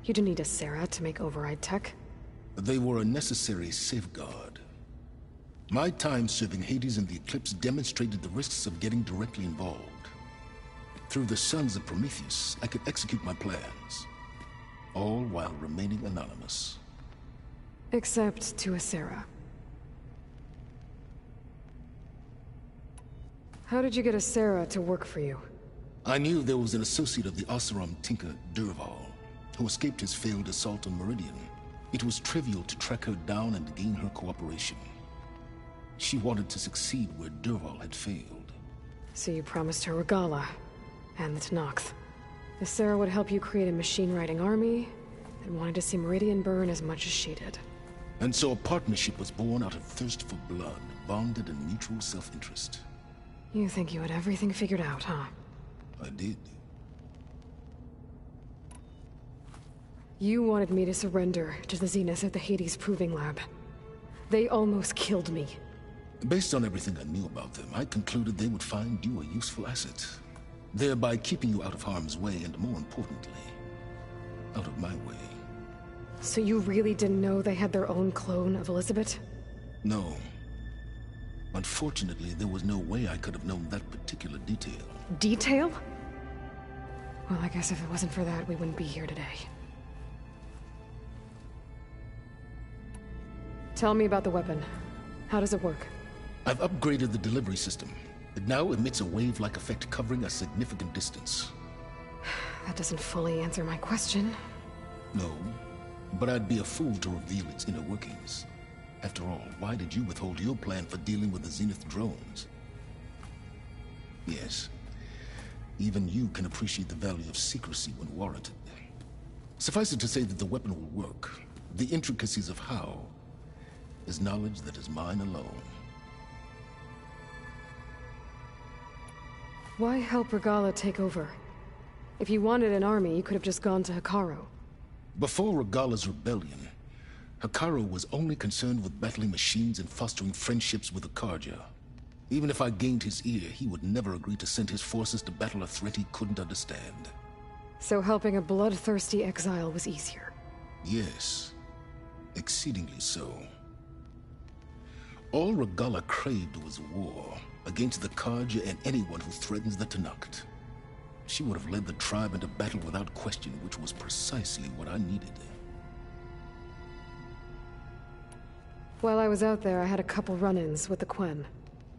You didn't need a Sarah to make override tech. They were a necessary safeguard. My time serving Hades and the Eclipse demonstrated the risks of getting directly involved. Through the Sons of Prometheus, I could execute my plans, all while remaining anonymous. Except to a Sarah. How did you get a Sarah to work for you? I knew there was an associate of the Oseram tinker, Dervahl, who escaped his failed assault on Meridian. It was trivial to track her down and gain her cooperation. She wanted to succeed where Dervahl had failed. So you promised her Regalla, and the Tenakth. The Sarah would help you create a machine-riding army, and wanted to see Meridian burn as much as she did. And so a partnership was born out of thirst for blood, bonded in mutual self-interest. You think you had everything figured out, huh? I did. You wanted me to surrender to the Zeniths at the Hades Proving Lab. They almost killed me. Based on everything I knew about them, I concluded they would find you a useful asset, thereby keeping you out of harm's way and, more importantly, out of my way. So you really didn't know they had their own clone of Elizabeth? No. Unfortunately, there was no way I could have known that particular detail. Detail? Well, I guess if it wasn't for that, we wouldn't be here today. Tell me about the weapon. How does it work? I've upgraded the delivery system. It now emits a wave-like effect covering a significant distance. That doesn't fully answer my question. No, but I'd be a fool to reveal its inner workings. After all, why did you withhold your plan for dealing with the Zenith drones? Yes, even you can appreciate the value of secrecy when warranted. Suffice it to say that the weapon will work. The intricacies of how is knowledge that is mine alone. Why help Regalla take over? If you wanted an army, you could have just gone to Hekarro. Before Regalla's rebellion, Hekarro was only concerned with battling machines and fostering friendships with the Karja. Even if I gained his ear, he would never agree to send his forces to battle a threat he couldn't understand. So helping a bloodthirsty exile was easier? Yes, exceedingly so. All Regalla craved was war against the Karja and anyone who threatens the Tenakth. She would have led the tribe into battle without question, which was precisely what I needed. While I was out there, I had a couple run-ins with the Quen.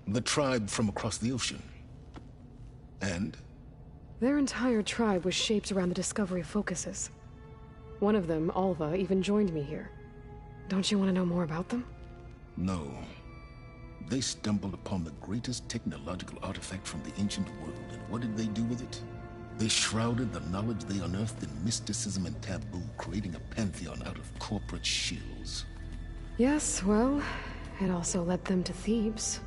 The tribe from across the ocean. And? Their entire tribe was shaped around the discovery of focuses. One of them, Alva, even joined me here. Don't you want to know more about them? No. They stumbled upon the greatest technological artifact from the ancient world, and what did they do with it? They shrouded the knowledge they unearthed in mysticism and taboo, creating a pantheon out of corporate shills. Yes, well, it also led them to Thebes.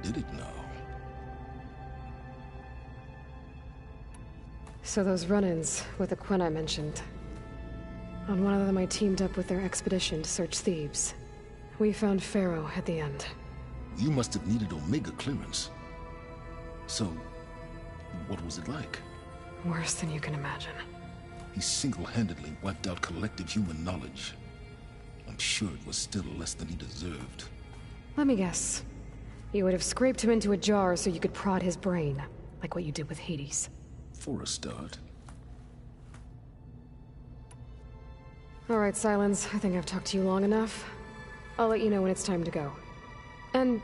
Did it now? So those run-ins with the Quen I mentioned. On one of them I teamed up with their expedition to search Thebes. We found Pharaoh at the end. You must have needed Omega clearance. So, what was it like? Worse than you can imagine. He single-handedly wiped out collective human knowledge. I'm sure it was still less than he deserved. Let me guess. You would have scraped him into a jar so you could prod his brain, like what you did with Hades. For a start. Alright, Silence. I think I've talked to you long enough. I'll let you know when it's time to go. And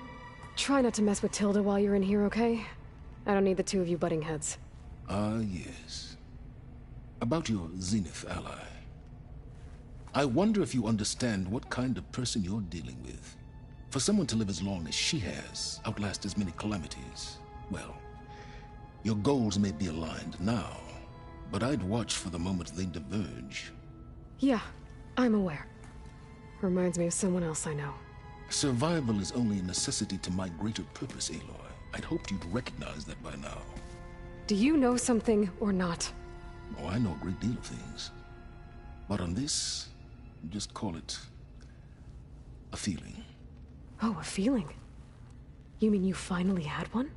try not to mess with Tilda while you're in here, okay? I don't need the two of you butting heads. Yes. About your Zenith ally. I wonder if you understand what kind of person you're dealing with. For someone to live as long as she has, outlast as many calamities, well, your goals may be aligned now, but I'd watch for the moment they diverge. Yeah, I'm aware. Reminds me of someone else I know. Survival is only a necessity to my greater purpose, Aloy. I'd hoped you'd recognize that by now. Do you know something or not? Oh, I know a great deal of things. But on this, just call it a feeling. Oh, a feeling? You mean you finally had one?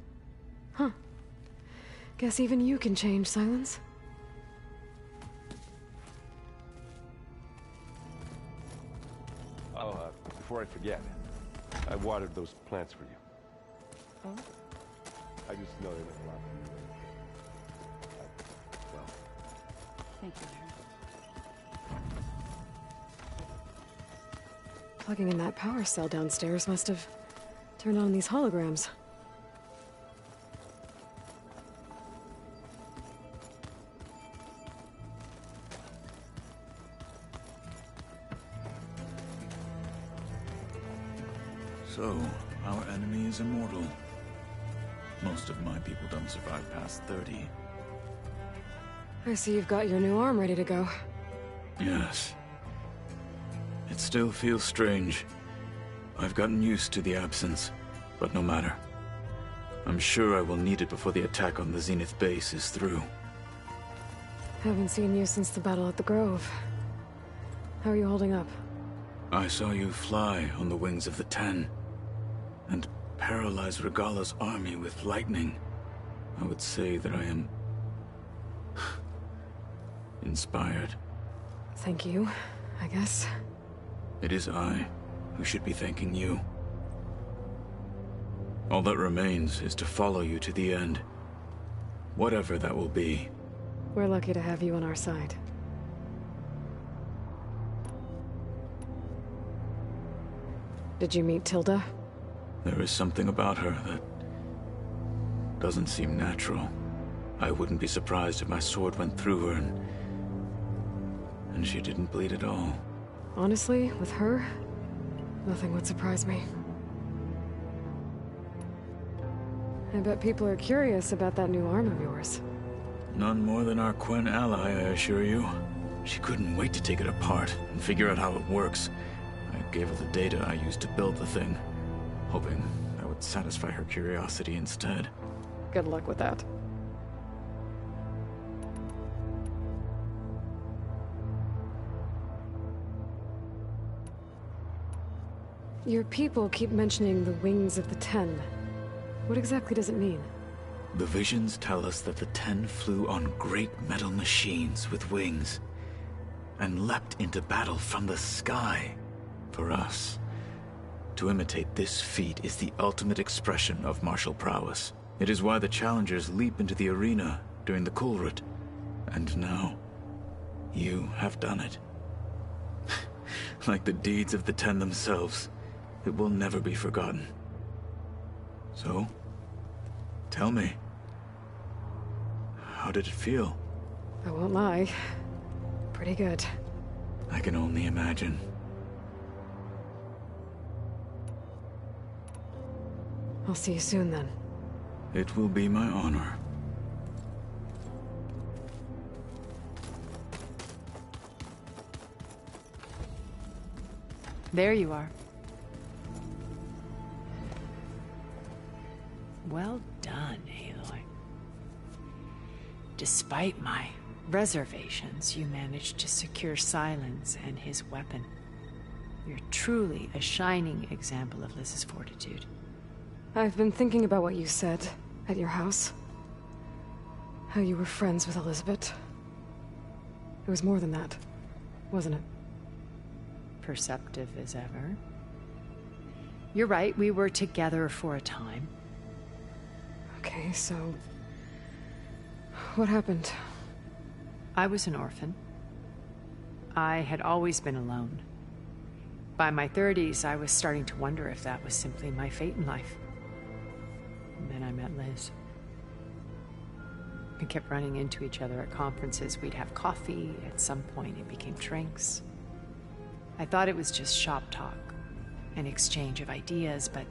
Huh. Guess even you can change, Silence. Oh, before I forget, I watered those plants for you. Oh? I just know they look a lot. Well. Thank you, Plugging in that power cell downstairs must have turned on these holograms. So, our enemy is immortal. Most of my people don't survive past 30. I see you've got your new arm ready to go. Yes. It still feels strange. I've gotten used to the absence, but no matter. I'm sure I will need it before the attack on the Zenith base is through. Haven't seen you since the battle at the Grove. How are you holding up? I saw you fly on the wings of the Ten, and paralyze Regala's army with lightning. I would say that I am inspired. Thank you, I guess. It is I who should be thanking you. All that remains is to follow you to the end. Whatever that will be. We're lucky to have you on our side. Did you meet Tilda? There is something about her that doesn't seem natural. I wouldn't be surprised if my sword went through her and she didn't bleed at all. Honestly, with her, nothing would surprise me. I bet people are curious about that new arm of yours. None more than our Quen ally, I assure you. She couldn't wait to take it apart and figure out how it works. I gave her the data I used to build the thing, hoping that would satisfy her curiosity instead. Good luck with that. Your people keep mentioning the wings of the Ten. What exactly does it mean? The visions tell us that the Ten flew on great metal machines with wings, and leapt into battle from the sky. For us, to imitate this feat is the ultimate expression of martial prowess. It is why the challengers leap into the arena during the Kulrut. And now, you have done it. Like the deeds of the Ten themselves, it will never be forgotten. So, tell me, how did it feel? I won't lie. Pretty good. I can only imagine. I'll see you soon then. It will be my honor. There you are. Well done, Aloy. Despite my reservations, you managed to secure Silence and his weapon. You're truly a shining example of Liz's fortitude. I've been thinking about what you said at your house. How you were friends with Elizabeth. It was more than that, wasn't it? Perceptive as ever. You're right, we were together for a time. Okay, so... what happened? I was an orphan. I had always been alone. By my 30s, I was starting to wonder if that was simply my fate in life. And then I met Liz. We kept running into each other at conferences. We'd have coffee. At some point, it became drinks. I thought it was just shop talk, an exchange of ideas, but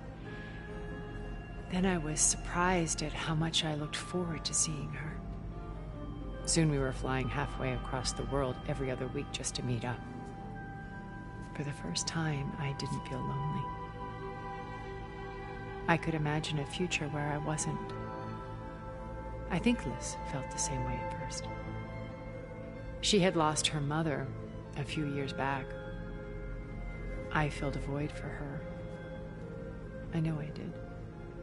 then I was surprised at how much I looked forward to seeing her. Soon we were flying halfway across the world every other week just to meet up. For the first time, I didn't feel lonely. I could imagine a future where I wasn't. I think Liz felt the same way at first. She had lost her mother a few years back. I filled a void for her. I know I did.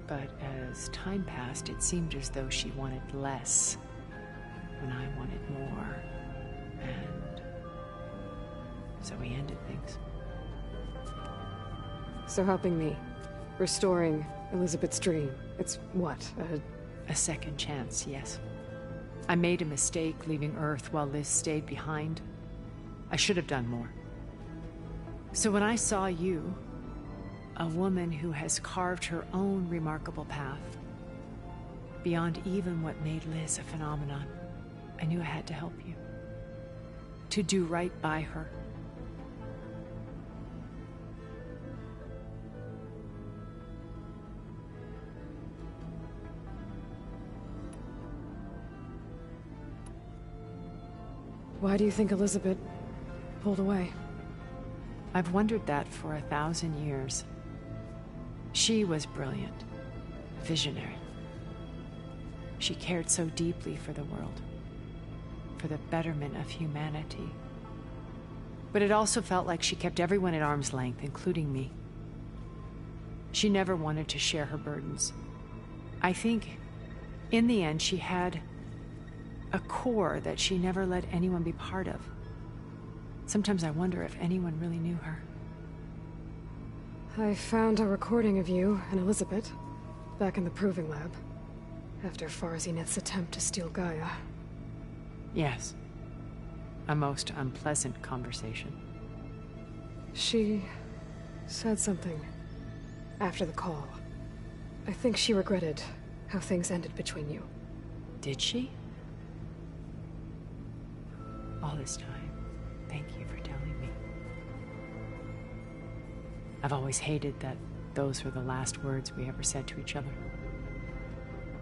But as time passed, it seemed as though she wanted less when I wanted more. And so we ended things. So helping me, restoring Elizabeth's dream, it's what, a second chance, yes. I made a mistake leaving Earth while Liz stayed behind. I should have done more. So when I saw you, a woman who has carved her own remarkable path, beyond even what made Liz a phenomenon, I knew I had to help you. To do right by her. Why do you think Elizabeth pulled away? I've wondered that for 1,000 years. She was brilliant, visionary. She cared so deeply for the world, for the betterment of humanity. But it also felt like she kept everyone at arm's length, including me. She never wanted to share her burdens. I think, in the end, she had a core that she never let anyone be part of. Sometimes I wonder if anyone really knew her. I found a recording of you and Elizabeth back in the proving lab after Farzineth's attempt to steal Gaia. Yes. A most unpleasant conversation. She said something after the call. I think she regretted how things ended between you. Did she? All this time, thank you for telling me. I've always hated that those were the last words we ever said to each other.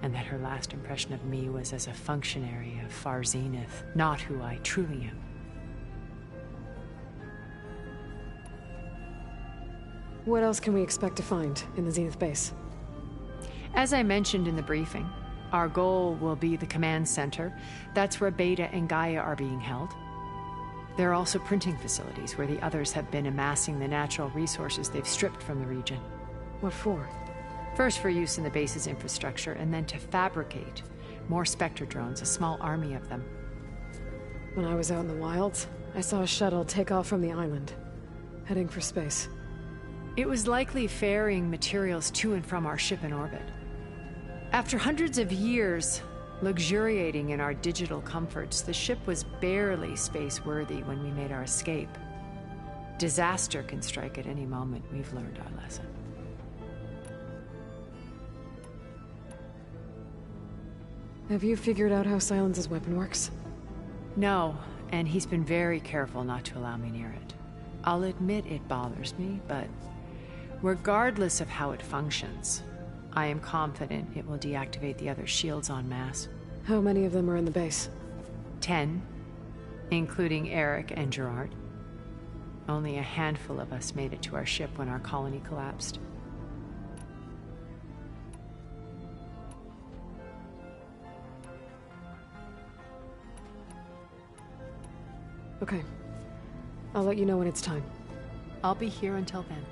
And that her last impression of me was as a functionary of Farzineth, not who I truly am. What else can we expect to find in the Zenith base? As I mentioned in the briefing, our goal will be the command center. That's where Beta and Gaia are being held. There are also printing facilities where the others have been amassing the natural resources they've stripped from the region. What for? First for use in the base's infrastructure, and then to fabricate more Spectre drones, a small army of them. When I was out in the wilds, I saw a shuttle take off from the island, heading for space. It was likely ferrying materials to and from our ship in orbit. After hundreds of years luxuriating in our digital comforts, the ship was barely space-worthy when we made our escape. Disaster can strike at any moment. We've learned our lesson. Have you figured out how Silence's weapon works? No, and he's been very careful not to allow me near it. I'll admit it bothers me, but regardless of how it functions, I am confident it will deactivate the other shields en masse. How many of them are in the base? 10, including Eric and Gerard. Only a handful of us made it to our ship when our colony collapsed. Okay. I'll let you know when it's time. I'll be here until then.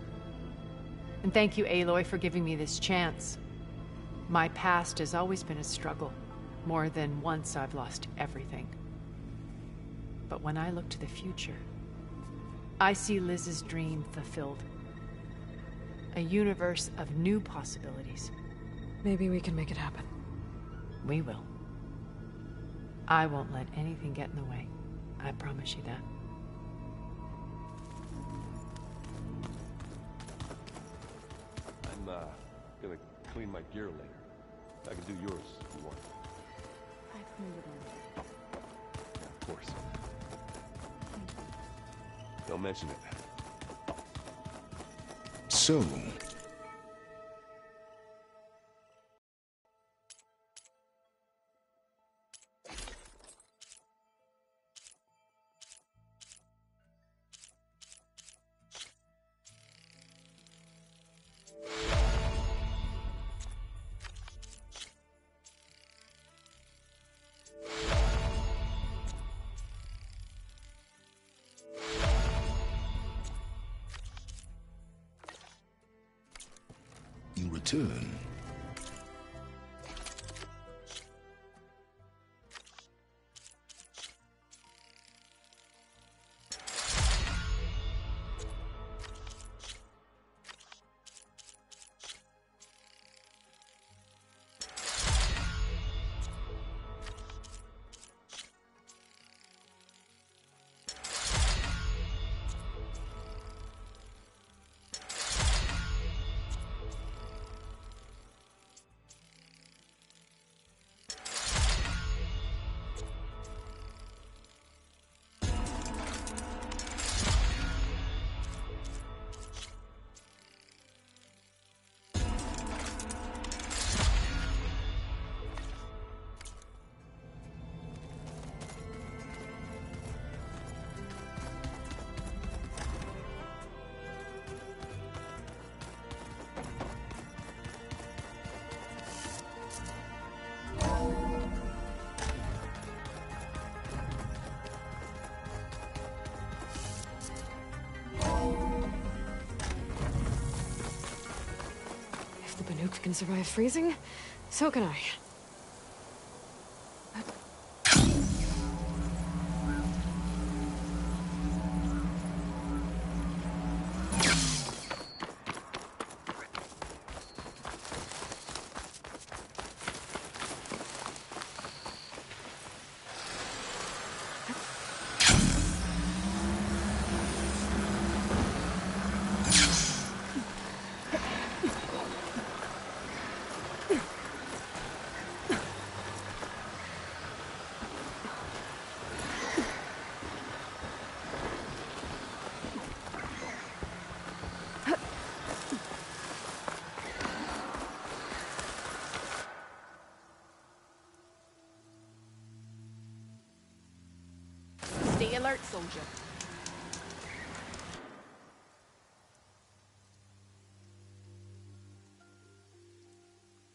And thank you, Aloy, for giving me this chance. My past has always been a struggle. More than once I've lost everything. But when I look to the future, I see Liz's dream fulfilled. A universe of new possibilities. Maybe we can make it happen. We will. I won't let anything get in the way. I promise you that. I'm gonna clean my gear later. I can do yours if you want. I cleaned it earlier. Yeah, of course. Don't mention it. So, you return. If the Banuk can survive freezing, so can I. Stay alert, soldier.